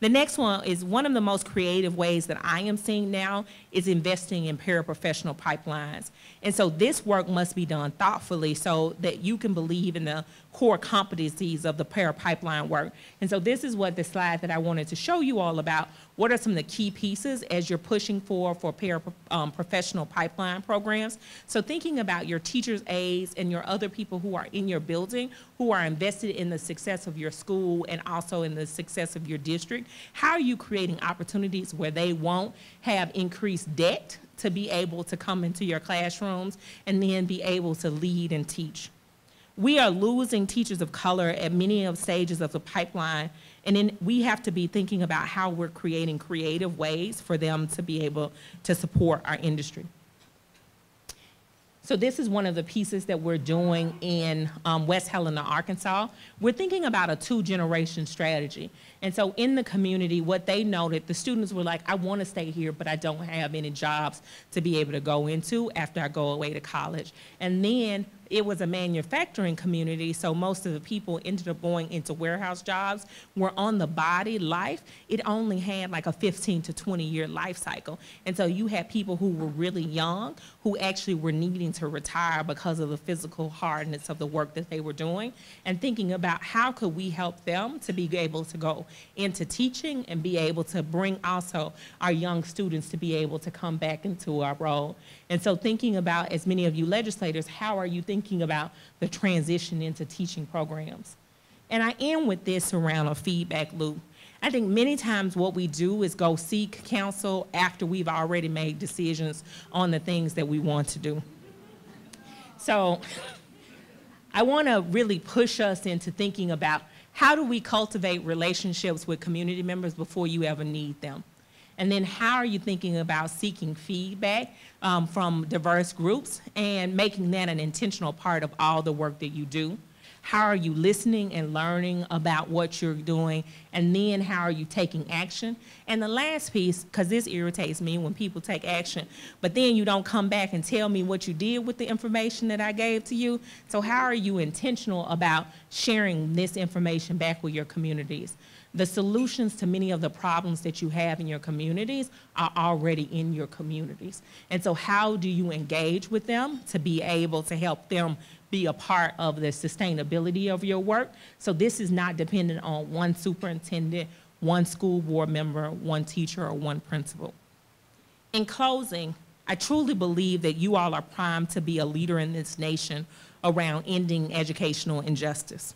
The next one is one of the most creative ways that I am seeing now is investing in paraprofessional pipelines. And so this work must be done thoughtfully so that you can believe in the core competencies of the para-pipeline work. And so this is what the slide that I wanted to show you all about. What are some of the key pieces as you're pushing for paraprofessional pipeline programs? So thinking about your teachers' aides and your other people who are in your building who are invested in the success of your school and also in the success of your district, how are you creating opportunities where they won't have increased debt to be able to come into your classrooms and then be able to lead and teach? We are losing teachers of color at many of stages of the pipeline, and then we have to be thinking about how we're creating creative ways for them to be able to support our industry. So this is one of the pieces that we're doing in West Helena, Arkansas. We're thinking about a 2-generation strategy. And so in the community, what they noted, the students were like, I want to stay here, but I don't have any jobs to be able to go into after I go away to college. And then it was a manufacturing community, so most of the people ended up going into warehouse jobs. Were on the body life, it only had like a 15 to 20-year life cycle. And so you had people who were really young who actually were needing to retire because of the physical hardness of the work that they were doing, and thinking about how could we help them to be able to go into teaching and be able to bring also our young students to be able to come back into our role. And so thinking about, as many of you legislators, how are you thinking about the transition into teaching programs? And I end with this around a feedback loop. I think many times what we do is go seek counsel after we've already made decisions on the things that we want to do. So I want to really push us into thinking about how do we cultivate relationships with community members before you ever need them? And then how are you thinking about seeking feedback from diverse groups and making that an intentional part of all the work that you do? How are you listening and learning about what you're doing? And then how are you taking action? And the last piece, because this irritates me when people take action, but then you don't come back and tell me what you did with the information that I gave to you. So how are you intentional about sharing this information back with your communities? The solutions to many of the problems that you have in your communities are already in your communities. And so how do you engage with them to be able to help them be a part of the sustainability of your work? So this is not dependent on one superintendent, one school board member, one teacher, or one principal. In closing, I truly believe that you all are primed to be a leader in this nation around ending educational injustice.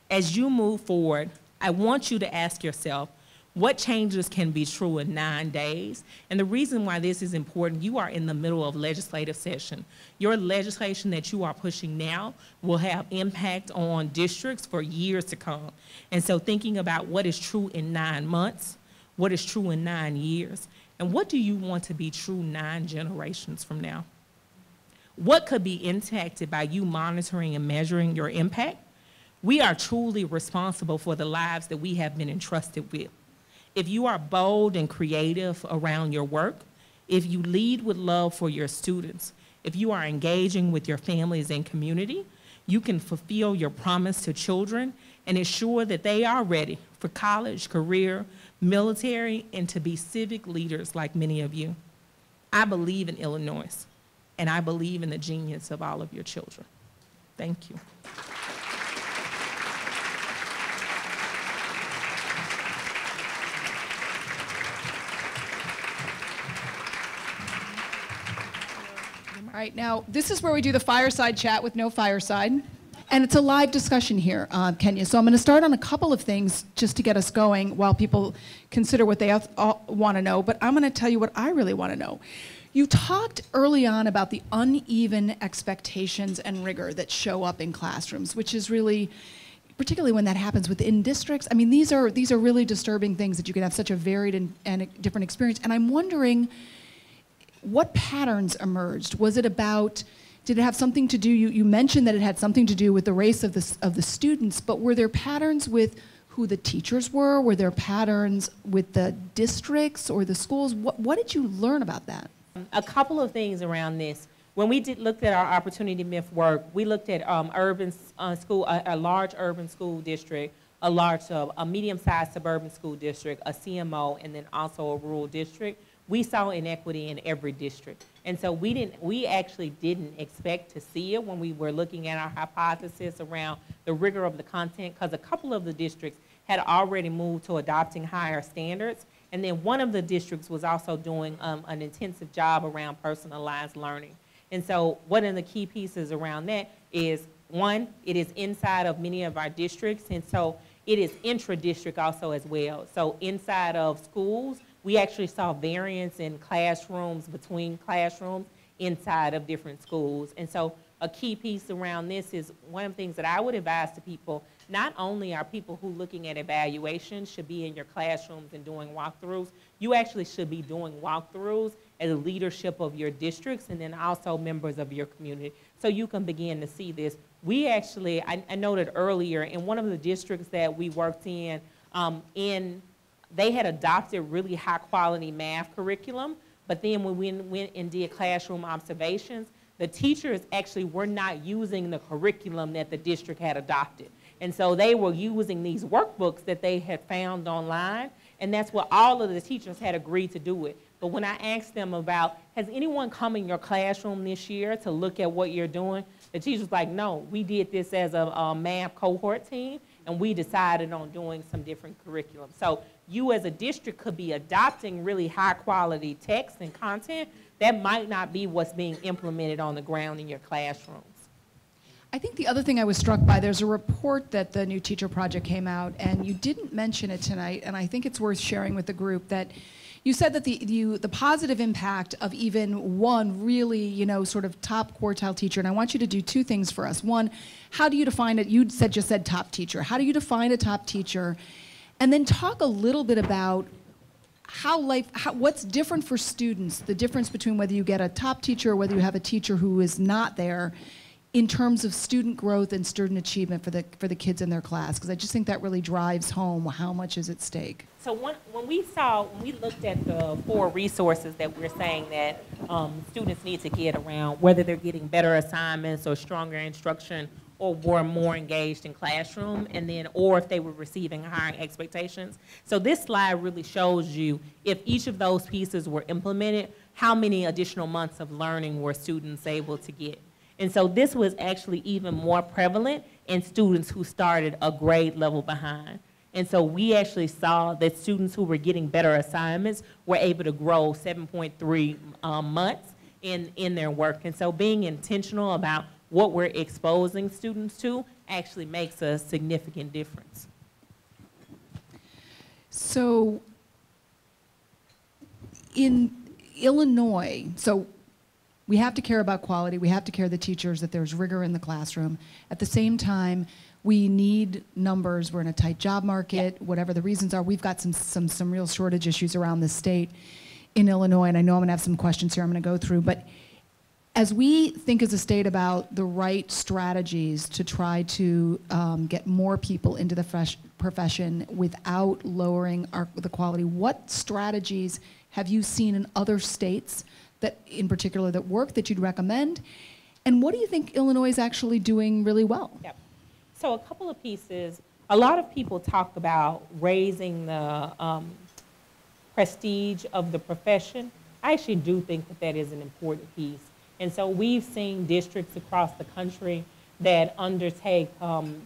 As you move forward, I want you to ask yourself, what changes can be true in 9 days? And the reason why this is important, you are in the middle of legislative session. Your legislation that you are pushing now will have impact on districts for years to come. And so thinking about what is true in 9 months, what is true in 9 years, and what do you want to be true 9 generations from now? What could be impacted by you monitoring and measuring your impact? We are truly responsible for the lives that we have been entrusted with. If you are bold and creative around your work, if you lead with love for your students, if you are engaging with your families and community, you can fulfill your promise to children and ensure that they are ready for college, career, military, and to be civic leaders like many of you. I believe in Illinois, and I believe in the genius of all of your children. Thank you. All right, now, this is where we do the fireside chat with no fireside. And it's a live discussion here, Kenya. So I'm going to start on a couple of things just to get us going while people consider what they want to know. But I'm going to tell you what I really want to know. You talked early on about the uneven expectations and rigor that show up in classrooms, which is really, particularly when that happens within districts. I mean, these are really disturbing things that you can have such a varied and a different experience. And I'm wondering, what patterns emerged? Was it about, did it have something to do, you mentioned that it had something to do with the race of the students, but were there patterns with who the teachers were? Were there patterns with the districts or the schools? What did you learn about that? A couple of things around this. When we looked at our opportunity myth work, we looked at urban school, a large urban school district, a medium-sized suburban school district, a CMO, and then also a rural district. We saw inequity in every district. And so we actually didn't expect to see it when we were looking at our hypothesis around the rigor of the content, because a couple of the districts had already moved to adopting higher standards. And then one of the districts was also doing an intensive job around personalized learning. And so one of the key pieces around that is, one, it is inside of many of our districts, and so it is intra-district also as well. So inside of schools, we actually saw variance in classrooms, between classrooms, inside of different schools. And so a key piece around this is one of the things that I would advise to people, not only are people who looking at evaluation should be in your classrooms and doing walkthroughs, you actually should be doing walkthroughs as a leadership of your districts and then also members of your community, so you can begin to see this. We actually, I noted earlier, in one of the districts that we worked in, they had adopted really high quality math curriculum, but then when we went and did classroom observations, the teachers actually were not using the curriculum that the district had adopted. And so they were using these workbooks that they had found online, and that's what all of the teachers had agreed to do it. But when I asked them about, has anyone come in your classroom this year to look at what you're doing? The teacher was like, no, we did this as a math cohort team, and we decided on doing some different curriculum. So you as a district could be adopting really high quality text and content that might not be what's being implemented on the ground in your classrooms. I think the other thing I was struck by, there's a report that the New Teacher Project came out, and you didn't mention it tonight, and I think it's worth sharing with the group, that you said that the positive impact of even one really, sort of top quartile teacher, and I want you to do two things for us. One, how do you define it? You just said top teacher. How do you define a top teacher? And then talk a little bit about what's different for students, the difference between whether you get a top teacher or whether you have a teacher who is not there, in terms of student growth and student achievement for the kids in their class, because I just think that really drives home how much is at stake. So when we looked at the 4 resources that we're saying that students need to get around, whether they're getting better assignments or stronger instruction or were more engaged in classroom, and then, or if they were receiving higher expectations. So this slide really shows you if each of those pieces were implemented, how many additional months of learning were students able to get. And so this was actually even more prevalent in students who started a grade level behind. And so we actually saw that students who were getting better assignments were able to grow 7.3 months in their work. And so being intentional about what we're exposing students to actually makes a significant difference. So in Illinois, we have to care about quality. We have to care the teachers, that there's rigor in the classroom. At the same time, we need numbers. We're in a tight job market, whatever the reasons are. We've got some real shortage issues around the state in Illinois, and I know I'm gonna have some questions here I'm gonna go through, but as we think as a state about the right strategies to try to get more people into the profession without lowering the quality, what strategies have you seen in other states that, in particular, that work that you'd recommend? And what do you think Illinois is actually doing really well? Yep. So a couple of pieces. A lot of people talk about raising the prestige of the profession. I actually do think that that is an important piece. And so we've seen districts across the country that undertake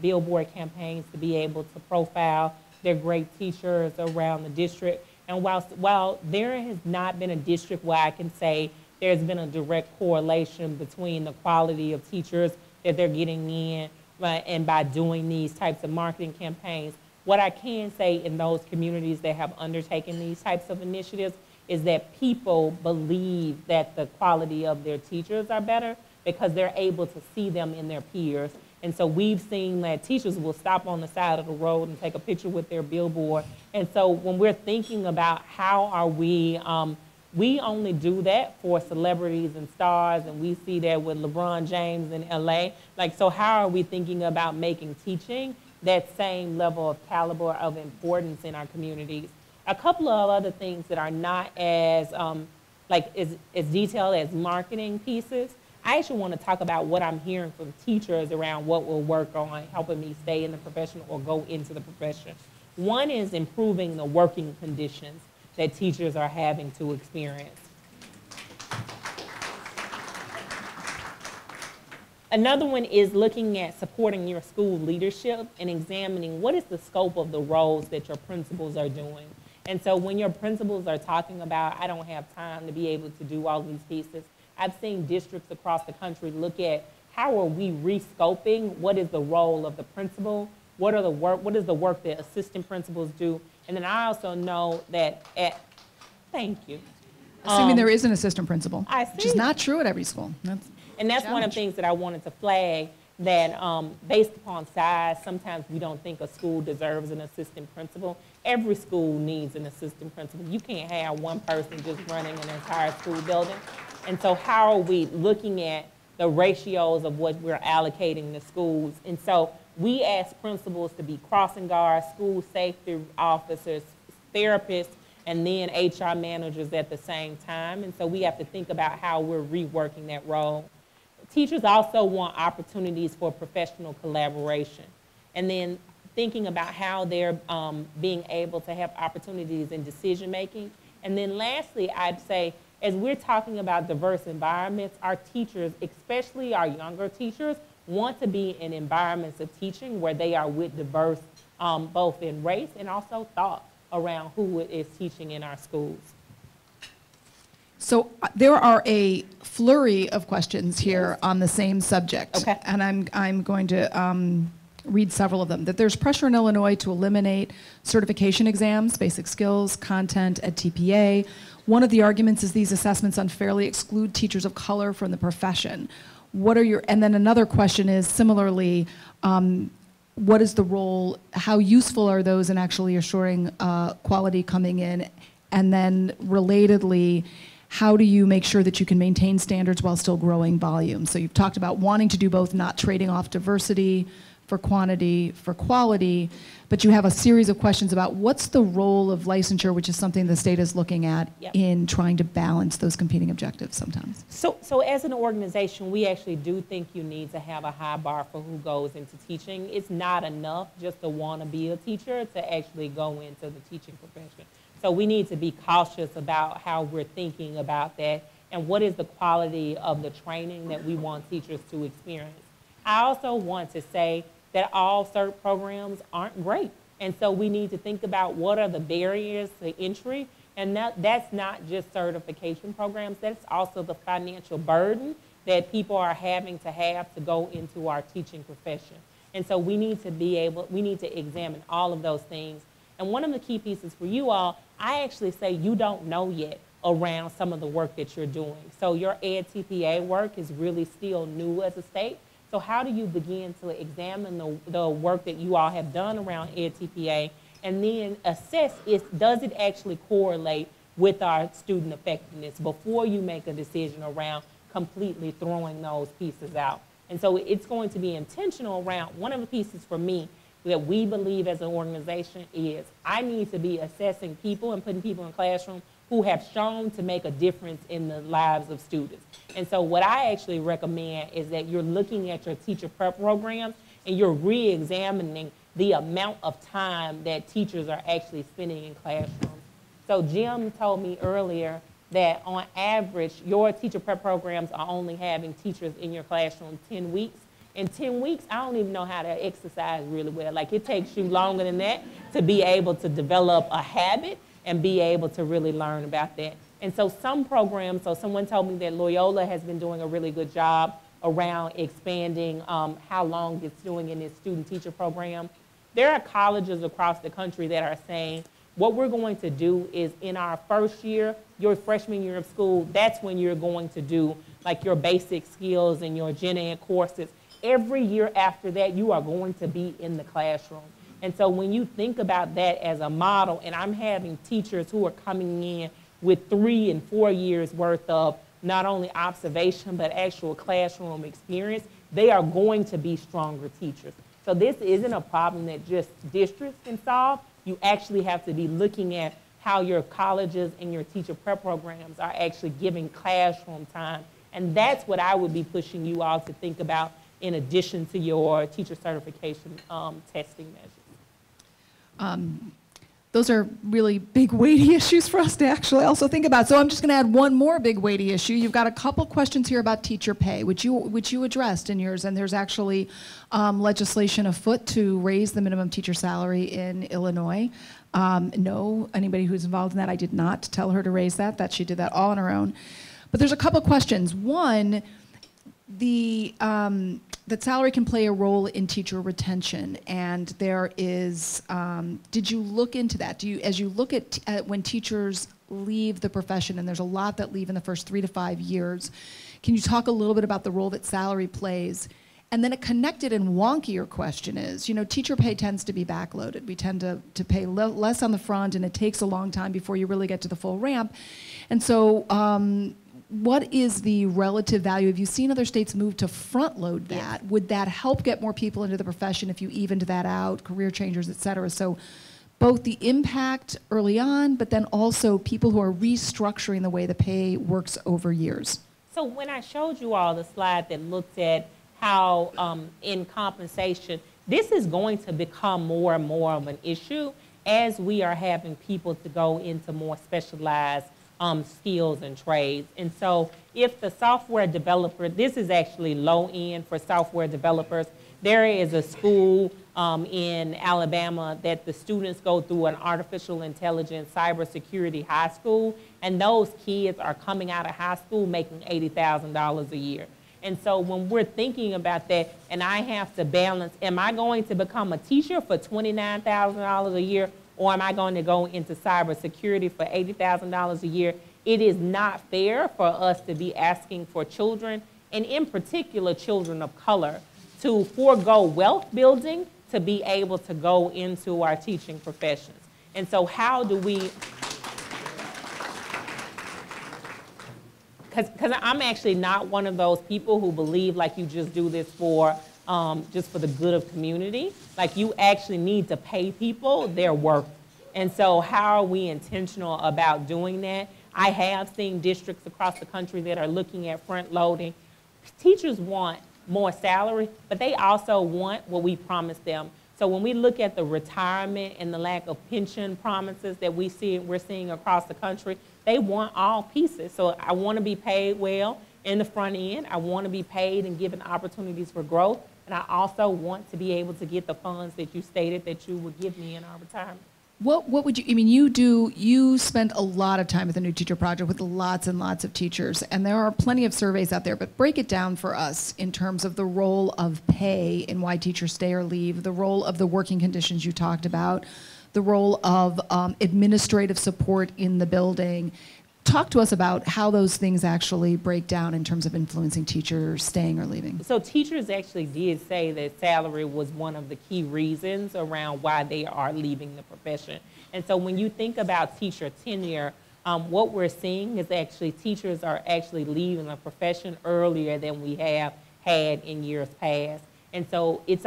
billboard campaigns to be able to profile their great teachers around the district. And while there has not been a district where I can say there's been a direct correlation between the quality of teachers that they're getting in and by doing these types of marketing campaigns, what I can say in those communities that have undertaken these types of initiatives is that people believe that the quality of their teachers are better because they're able to see them in their peers. And so we've seen that teachers will stop on the side of the road and take a picture with their billboard. And so when we're thinking about how are we only do that for celebrities and stars, and we see that with LeBron James in LA. So how are we thinking about making teaching that same level of caliber of importance in our communities? A couple of other things that are not as detailed as marketing pieces. I actually want to talk about what I'm hearing from teachers around what will work on helping me stay in the profession or go into the profession. One is improving the working conditions that teachers are having to experience. Another one is looking at supporting your school leadership and examining what is the scope of the roles that your principals are doing. And so when your principals are talking about, I don't have time to be able to do all these pieces, I've seen districts across the country look at how are we rescoping what is the role of the principal, what is the work that assistant principals do, and then I also know that thank you. Assuming there is an assistant principal, I see. which is not true at every school. And that's one of the things that I wanted to flag, that based upon size, sometimes we don't think a school deserves an assistant principal. Every school needs an assistant principal. You can't have one person just running an entire school building. And so how are we looking at the ratios of what we're allocating to schools? And so we ask principals to be crossing guards, school safety officers, therapists, and then HR managers at the same time. And so we have to think about how we're reworking that role. Teachers also want opportunities for professional collaboration. And then thinking about how they're being able to have opportunities in decision making. And then lastly, I'd say, as we're talking about diverse environments, our teachers, especially our younger teachers, want to be in environments of teaching where they are with diverse, both in race and also thought around who is teaching in our schools. So there are a flurry of questions here on the same subject. Okay. And I'm going to read several of them. That there's pressure in Illinois to eliminate certification exams, basic skills, content at TPA. One of the arguments is these assessments unfairly exclude teachers of color from the profession. What are your, and then another question is similarly, what is the role, how useful are those in actually assuring quality coming in? And then relatedly, how do you make sure that you can maintain standards while still growing volume? So you've talked about wanting to do both, not trading off diversity for quantity, for quality, but you have a series of questions about what's the role of licensure, which is something the state is looking at in trying to balance those competing objectives sometimes. So as an organization, we actually do think you need to have a high bar for who goes into teaching. It's not enough just to want to be a teacher to actually go into the teaching profession. So we need to be cautious about how we're thinking about that and what is the quality of the training that we want teachers to experience. I also want to say that all CERT programs aren't great. And so we need to think about what are the barriers to entry. And that's not just certification programs, that's also the financial burden that people are having to go into our teaching profession. And so we need to examine all of those things. And one of the key pieces for you all, I actually say you don't know yet around some of the work that you're doing. So your Ed TPA work is really still new as a state. So how do you begin to examine the work that you all have done around Ed TPA and then assess does it actually correlate with our student effectiveness before you make a decision around completely throwing those pieces out? And so it's going to be intentional around, one of the pieces for me that we believe as an organization is I need to be assessing people and putting people in classroom who have shown to make a difference in the lives of students. And so what I actually recommend is that you're looking at your teacher prep programs and you're re-examining the amount of time that teachers are actually spending in classrooms. So Jim told me earlier that on average, your teacher prep programs are only having teachers in your classroom 10 weeks. In 10 weeks, I don't even know how to exercise really well. Like it takes you longer than that to be able to develop a habit and be able to really learn about that. And so some programs, so someone told me that Loyola has been doing a really good job around expanding how long it's doing in its student teacher program. There are colleges across the country that are saying, what we're going to do is in our first year, your freshman year of school, that's when you're going to do like your basic skills and your gen ed courses. Every year after that, you are going to be in the classroom. And so when you think about that as a model, and I'm having teachers who are coming in with 3 and 4 years worth of not only observation, but actual classroom experience, they are going to be stronger teachers. So this isn't a problem that just districts can solve. You actually have to be looking at how your colleges and your teacher prep programs are actually giving classroom time. And that's what I would be pushing you all to think about in addition to your teacher certification testing measures. Those are really big, weighty issues for us to actually also think about. So I'm just going to add one more big, weighty issue. You've got a couple questions here about teacher pay, which you addressed in yours, and there's actually legislation afoot to raise the minimum teacher salary in Illinois. No, anybody who's involved in that, I did not tell her to raise that she did that all on her own. But there's a couple questions. One, that salary can play a role in teacher retention, and there is, did you look into that? As you look at when teachers leave the profession, and there's a lot that leave in the first 3 to 5 years, Can you talk a little bit about the role that salary plays? And then a connected and wonkier question is, teacher pay tends to be backloaded. We tend to pay less on the front, and it takes a long time before you really get to the full ramp. And so what is the relative value? Have you seen other states move to front load that? Yes. Would that help get more people into the profession if you evened that out, career changers, et cetera? So both the impact early on, but then also people who are restructuring the way the pay works over years. So when I showed you all the slide that looked at how in compensation, this is going to become more and more of an issue as we are having people to go into more specialized skills and trades. And so if the software developer, this is actually low end for software developers. There is a school in Alabama that the students go through an artificial intelligence cybersecurity high school, and those kids are coming out of high school making $80,000 a year. And so when we're thinking about that, and I have to balance, am I going to become a teacher for $29,000 a year, or am I going to go into cybersecurity for $80,000 a year? It is not fair for us to be asking for children, and in particular children of color, to forego wealth building to be able to go into our teaching professions. And so how do we, because I'm actually not one of those people who believe like you just do this for just for the good of community. Like, you actually need to pay people their worth. And so how are we intentional about doing that? I have seen districts across the country that are looking at front loading. Teachers want more salary, but they also want what we promised them. So when we look at the retirement and the lack of pension promises that we're seeing across the country, they want all pieces. So I want to be paid well in the front end. I want to be paid and given opportunities for growth. And I also want to be able to get the funds that you stated that you would give me in our retirement. What would you, you spend a lot of time with the New Teacher Project with lots and lots of teachers, and there are plenty of surveys out there, but break it down for us in terms of the role of pay and why teachers stay or leave, the role of the working conditions you talked about, the role of administrative support in the building. Talk to us about how those things actually break down in terms of influencing teachers staying or leaving. So teachers actually did say that salary was one of the key reasons around why they are leaving the profession. And so when you think about teacher tenure, what we're seeing is actually teachers are actually leaving the profession earlier than we have had in years past. And so it's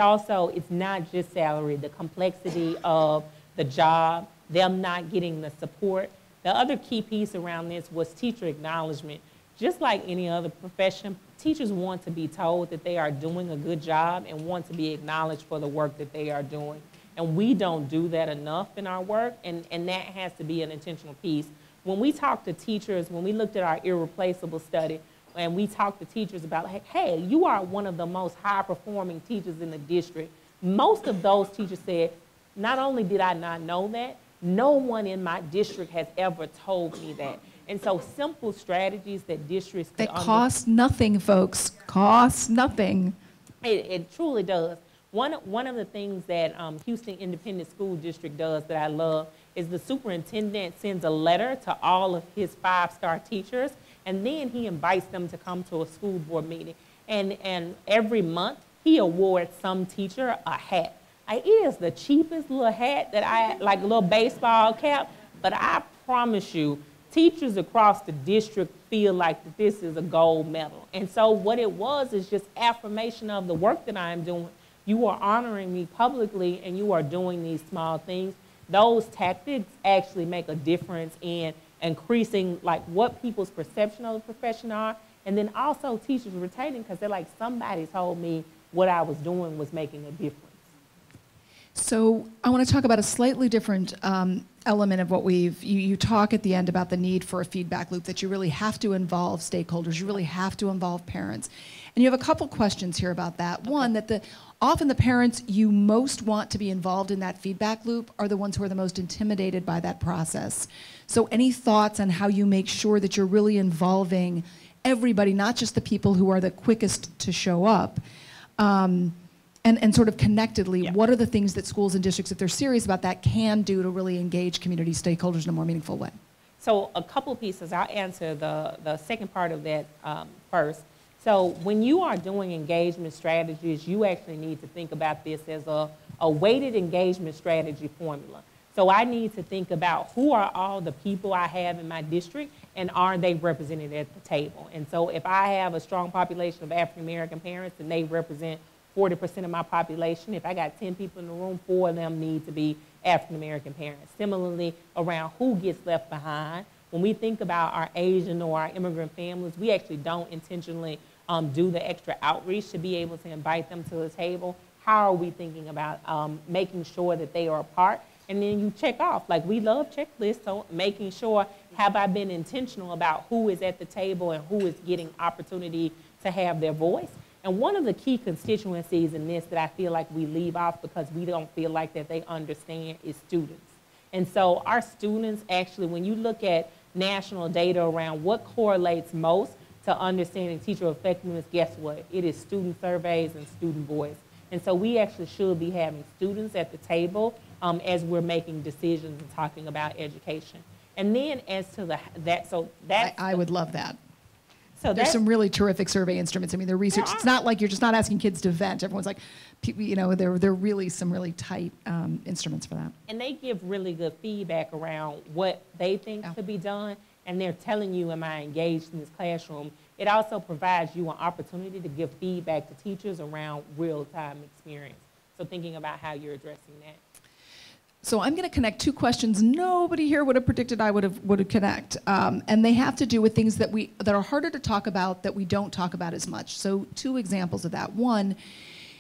not just salary, the complexity of the job, them not getting the support. The other key piece around this was teacher acknowledgement. Just like any other profession, teachers want to be told that they are doing a good job and want to be acknowledged for the work that they are doing. And we don't do that enough in our work, and that has to be an intentional piece. When we talk to teachers, when we looked at our irreplaceable study, and we talked to teachers about, like, hey, you are one of the most high-performing teachers in the district, most of those teachers said, not only did I not know that, no one in my district has ever told me that. And so simple strategies that districts could cost nothing, folks. Cost nothing. It truly does. One of the things that Houston Independent School District does that I love is the superintendent sends a letter to all of his 5-star teachers, and then he invites them to come to a school board meeting. And every month, he awards some teacher a hat. It is the cheapest little hat that like a little baseball cap, but I promise you, teachers across the district feel like that this is a gold medal. And so what it was is just affirmation of the work that I am doing. You are honoring me publicly, and you are doing these small things. Those tactics actually make a difference in increasing like what people's perception of the profession are, and then also teachers retaining, because they're like, somebody told me what I was doing was making a difference. So I want to talk about a slightly different element of what you talk at the end about the need for a feedback loop, that you really have to involve stakeholders, you really have to involve parents. And you have a couple questions here about that. Okay. One, that often the parents you most want to be involved in that feedback loop are the ones who are the most intimidated by that process. So any thoughts on how you make sure that you're really involving everybody, not just the people who are the quickest to show up, and sort of connectedly, yeah. What are the things that schools and districts, if they're serious about that, can do to really engage community stakeholders in a more meaningful way? So a couple pieces. I'll answer the second part of that first. So when you are doing engagement strategies, you actually need to think about this as a weighted engagement strategy formula. So I need to think about who are all the people I have in my district and are they represented at the table. And so if I have a strong population of African American parents and they represent 40% of my population, if I got 10 people in the room, 4 of them need to be African American parents. Similarly, around who gets left behind, when we think about our Asian or our immigrant families, we actually don't intentionally do the extra outreach to be able to invite them to the table. How are we thinking about making sure that they are a part? And then you check off, like we love checklists, so making sure, have I been intentional about who is at the table and who is getting opportunity to have their voice? And one of the key constituencies in this that I feel like we leave off because we don't feel like that they understand is students. And so our students actually, when you look at national data around what correlates most to understanding teacher effectiveness, guess what? It is student surveys and student voice. And so we actually should be having students at the table as we're making decisions and talking about education. And then as to I would love that. So there's some really terrific survey instruments. I mean, they're research. It's not like you're just not asking kids to vent. Everyone's like, you know, they're really some really tight instruments for that. And they give really good feedback around what they think could be done. And they're telling you, am I engaged in this classroom? It also provides you an opportunity to give feedback to teachers around real-time experience. So thinking about how you're addressing that. So I'm going to connect two questions nobody here would have predicted I would connect, and they have to do with things that are harder to talk about, that we don't talk about as much. So 2 examples of that. One,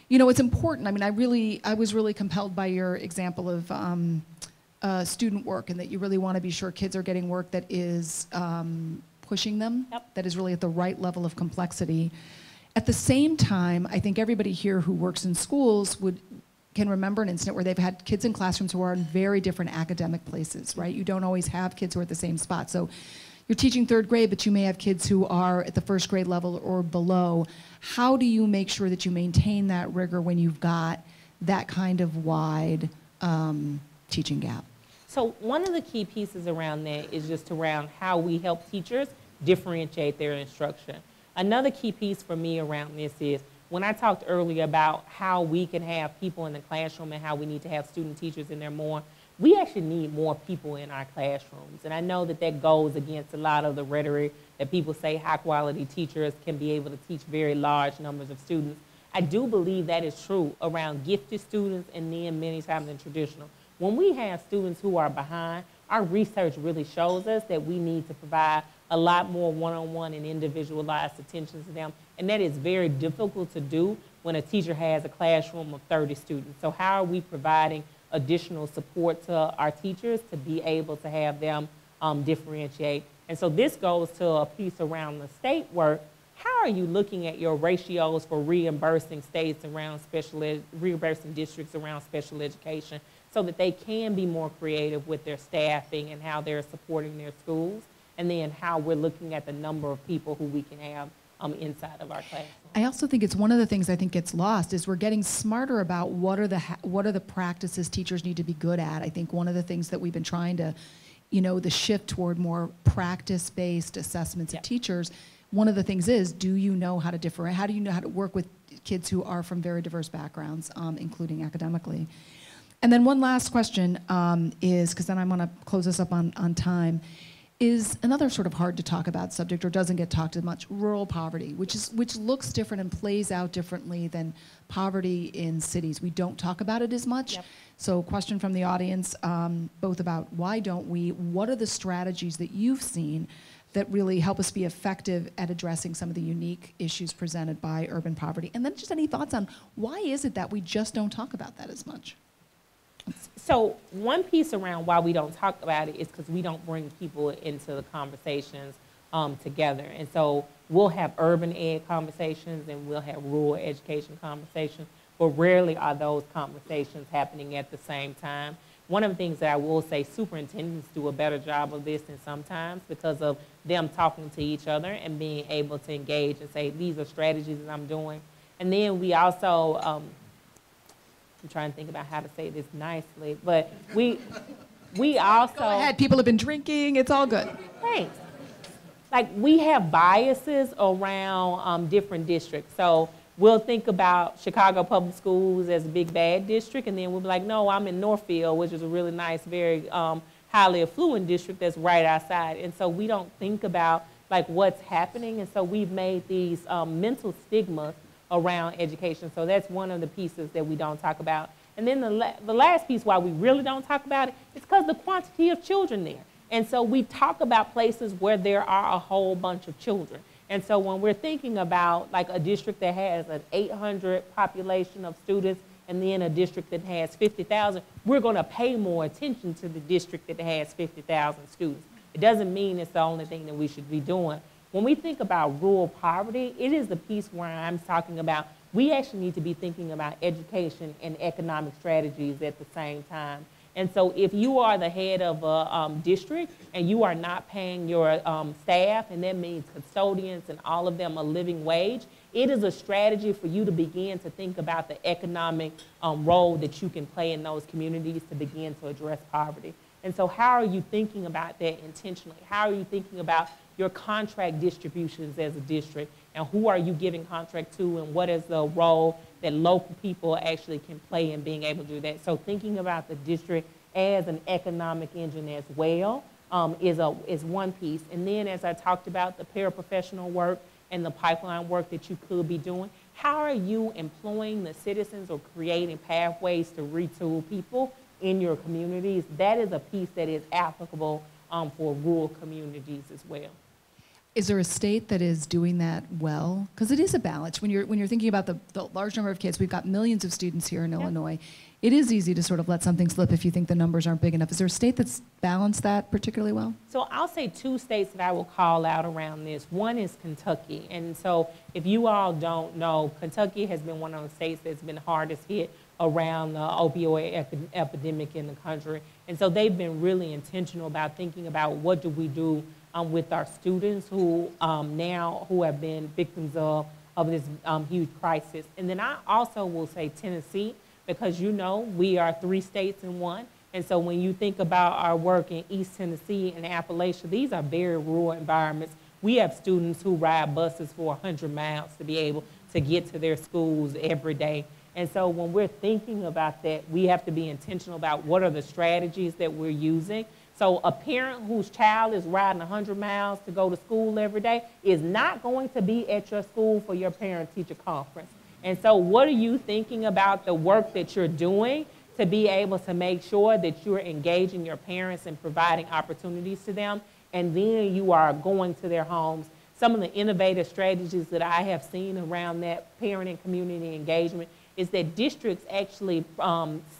you know, it's important. I mean, I was really compelled by your example of student work, and that you really want to be sure kids are getting work that is pushing them, that is really at the right level of complexity. At the same time, I think everybody here who works in schools can remember an incident where they've had kids in classrooms who are in very different academic places, right? You don't always have kids who are at the same spot. So you're teaching 3rd grade, but you may have kids who are at the 1st grade level or below. How do you make sure that you maintain that rigor when you've got that kind of wide teaching gap? So one of the key pieces around that is just around how we help teachers differentiate their instruction. Another key piece for me around this is, when I talked earlier about how we can have people in the classroom and how we need to have student teachers in there more, we actually need more people in our classrooms. And I know that that goes against a lot of the rhetoric that people say high quality teachers can be able to teach very large numbers of students. I do believe that is true around gifted students and then many times in traditional. When we have students who are behind, our research really shows us that we need to provide a lot more one-on-one and individualized attention to them. And that is very difficult to do when a teacher has a classroom of 30 students. So how are we providing additional support to our teachers to be able to have them differentiate? And so this goes to a piece around the state work. How are you looking at your ratios for reimbursing states around reimbursing districts around special education so that they can be more creative with their staffing and how they're supporting their schools? And then how we're looking at the number of people who we can have inside of our classroom. I also think it's one of the things I think gets lost is we're getting smarter about what are the practices teachers need to be good at. I think one of the things that we've been trying to, you know, the shift toward more practice-based assessments of teachers. One of the things is, do you know how to differentiate? How do you know how to work with kids who are from very diverse backgrounds, including academically? And then one last question is, because then I'm going to close this up on time, is another sort of hard to talk about subject or doesn't get talked as much, rural poverty, which looks different and plays out differently than poverty in cities. We don't talk about it as much. Yep. So question from the audience, both about why don't we, what are the strategies that you've seen that really help us be effective at addressing some of the unique issues presented by urban poverty? And then just any thoughts on why is it that we just don't talk about that as much? So one piece around why we don't talk about it is because we don't bring people into the conversations together. And so we'll have urban ed conversations and we'll have rural education conversations, but rarely are those conversations happening at the same time. One of the things that I will say, superintendents do a better job of this than sometimes because of them talking to each other and being able to engage and say, these are strategies that I'm doing. And then we also, I'm trying to think about how to say this nicely, but we we also... Go ahead, people have been drinking, it's all good. Thanks. Like, we have biases around different districts. So we'll think about Chicago Public Schools as a big bad district, and then we'll be like, no, I'm in Northfield, which is a really nice, very highly affluent district that's right outside. And so we don't think about like what's happening, and so we've made these mental stigmas around education. So that's one of the pieces that we don't talk about. And then the last piece why we really don't talk about it is because the quantity of children there. And so we talk about places where there are a whole bunch of children. And so when we're thinking about like a district that has an 800 population of students and then a district that has 50,000, we're going to pay more attention to the district that has 50,000 students. It doesn't mean it's the only thing that we should be doing. When we think about rural poverty, it is the piece where I'm talking about we actually need to be thinking about education and economic strategies at the same time. And so if you are the head of a district and you are not paying your staff, and that means custodians and all of them a living wage, it is a strategy for you to begin to think about the economic role that you can play in those communities to begin to address poverty. And so how are you thinking about that intentionally? How are you thinking about your contract distributions as a district, and who are you giving contract to, and what is the role that local people actually can play in being able to do that? So thinking about the district as an economic engine as well is one piece. And then as I talked about the paraprofessional work and the pipeline work that you could be doing, how are you employing the citizens or creating pathways to retool people in your communities? That is a piece that is applicable for rural communities as well. Is there a state that is doing that well? Because it is a balance. When you're thinking about the large number of kids, we've got millions of students here in Illinois. It is easy to sort of let something slip if you think the numbers aren't big enough. Is there a state that's balanced that particularly well? So I'll say two states that I will call out around this. One is Kentucky. And so if you all don't know, Kentucky has been one of the states that's been hardest hit around the opioid epidemic in the country. And so they've been really intentional about thinking about what do we do with our students who who have been victims of this huge crisis. And then I also will say Tennessee, because you know we are 3 states in one. And so when you think about our work in East Tennessee and Appalachia, these are very rural environments. We have students who ride buses for 100 miles to be able to get to their schools every day. And so when we're thinking about that, we have to be intentional about what are the strategies that we're using. So a parent whose child is riding 100 miles to go to school every day is not going to be at your school for your parent-teacher conference. And so what are you thinking about the work that you're doing to be able to make sure that you're engaging your parents and providing opportunities to them, and then you are going to their homes? Some of the innovative strategies that I have seen around that parent and community engagement is that districts actually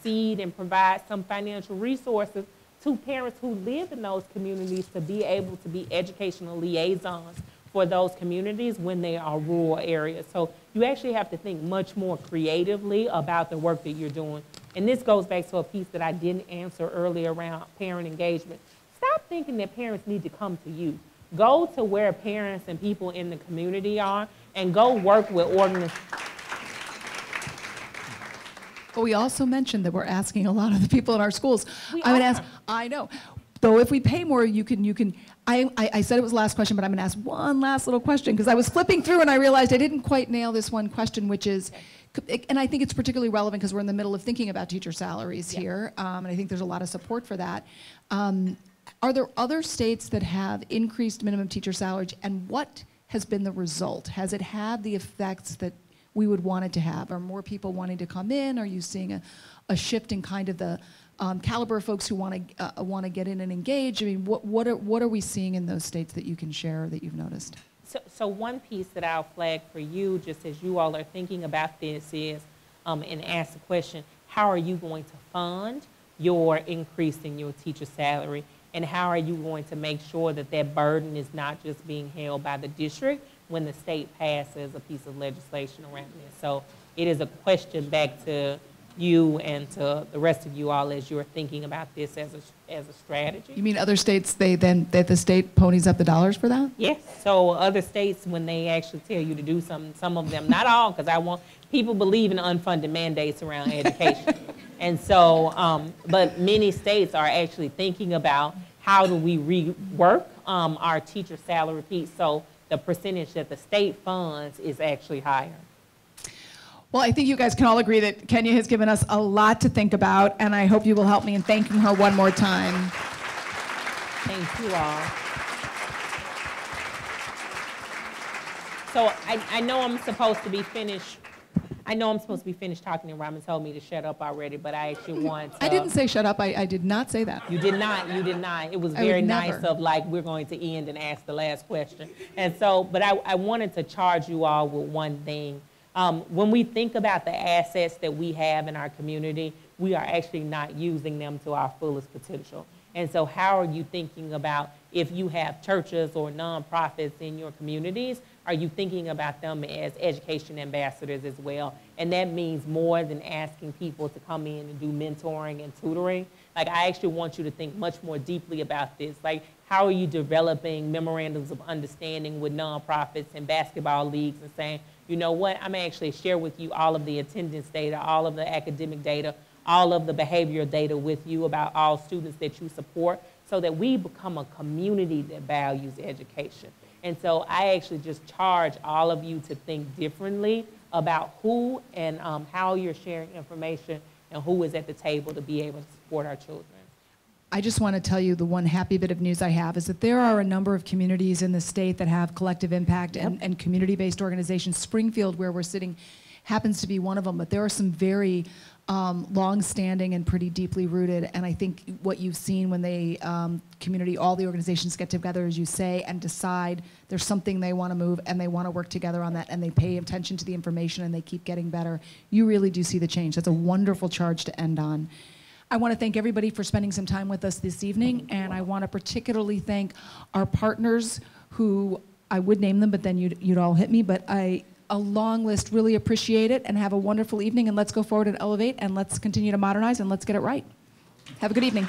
seed and provide some financial resources to parents who live in those communities to be able to be educational liaisons for those communities when they are rural areas. So you actually have to think much more creatively about the work that you're doing. And this goes back to a piece that I didn't answer earlier around parent engagement. Stop thinking that parents need to come to you. Go to where parents and people in the community are and go work with organizations. But we also mentioned that we're asking a lot of the people in our schools. I'm going to ask, I know. Though if we pay more, you can, I said it was the last question, but I'm going to ask one last little question, because I was flipping through and I realized I didn't quite nail this one question, which is, and I think it's particularly relevant because we're in the middle of thinking about teacher salaries here, and I think there's a lot of support for that. Are there other states that have increased minimum teacher salaries, and what has been the result? Has it had the effects that we would want it to have? Are more people wanting to come in? Are you seeing a shift in kind of the caliber of folks who want to get in and engage? I mean, what are we seeing in those states that you can share that you've noticed? So one piece that I'll flag for you, just as you all are thinking about this, is and ask the question: how are you going to fund your increase in your teacher salary, and how are you going to make sure that that burden is not just being held by the district when the state passes a piece of legislation around this? So it is a question back to you and to the rest of you all as you're thinking about this as a strategy. You mean other states, that the state ponies up the dollars for that? Yes. So other states, when they actually tell you to do something, some of them, not all, because people believe in unfunded mandates around education. And so, but many states are actually thinking about how do we rework our teacher salary piece so the percentage that the state funds is actually higher. Well, I think you guys can all agree that Kenya has given us a lot to think about, and I hope you will help me in thanking her one more time. Thank you all. So I know I'm supposed to be finished. I know I'm supposed to be finished talking, and Ramen told me to shut up already, but I actually want to. I didn't say shut up. I did not say that. You did not. You did not. It was very nice of like, we're going to end and ask the last question. And so, but I wanted to charge you all with one thing. When we think about the assets that we have in our community, we are actually not using them to our fullest potential. And so how are you thinking about, if you have churches or nonprofits in your communities, are you thinking about them as education ambassadors as well? And that means more than asking people to come in and do mentoring and tutoring. Like, I actually want you to think much more deeply about this. Like, how are you developing memorandums of understanding with nonprofits and basketball leagues and saying, you know what, I'm actually share with you all of the attendance data, all of the academic data, all of the behavioral data with you about all students that you support, so that we become a community that values education. And so I actually just charge all of you to think differently about who and how you're sharing information and who is at the table to be able to support our children. I just want to tell you the one happy bit of news I have is that there are a number of communities in the state that have collective impact and community-based organizations. Springfield, where we're sitting, happens to be one of them, but there are some very long-standing and pretty deeply rooted, and I think what you've seen when they all the organizations get together, as you say, and decide there's something they want to move and they want to work together on that, and they pay attention to the information and they keep getting better. You really do see the change. That's a wonderful charge to end on. I want to thank everybody for spending some time with us this evening, and I want to particularly thank our partners who, I would name them, but then you'd all hit me, but a long list. Really appreciate it, and have a wonderful evening, and let's go forward and elevate, and let's continue to modernize, and let's get it right. Have a good evening.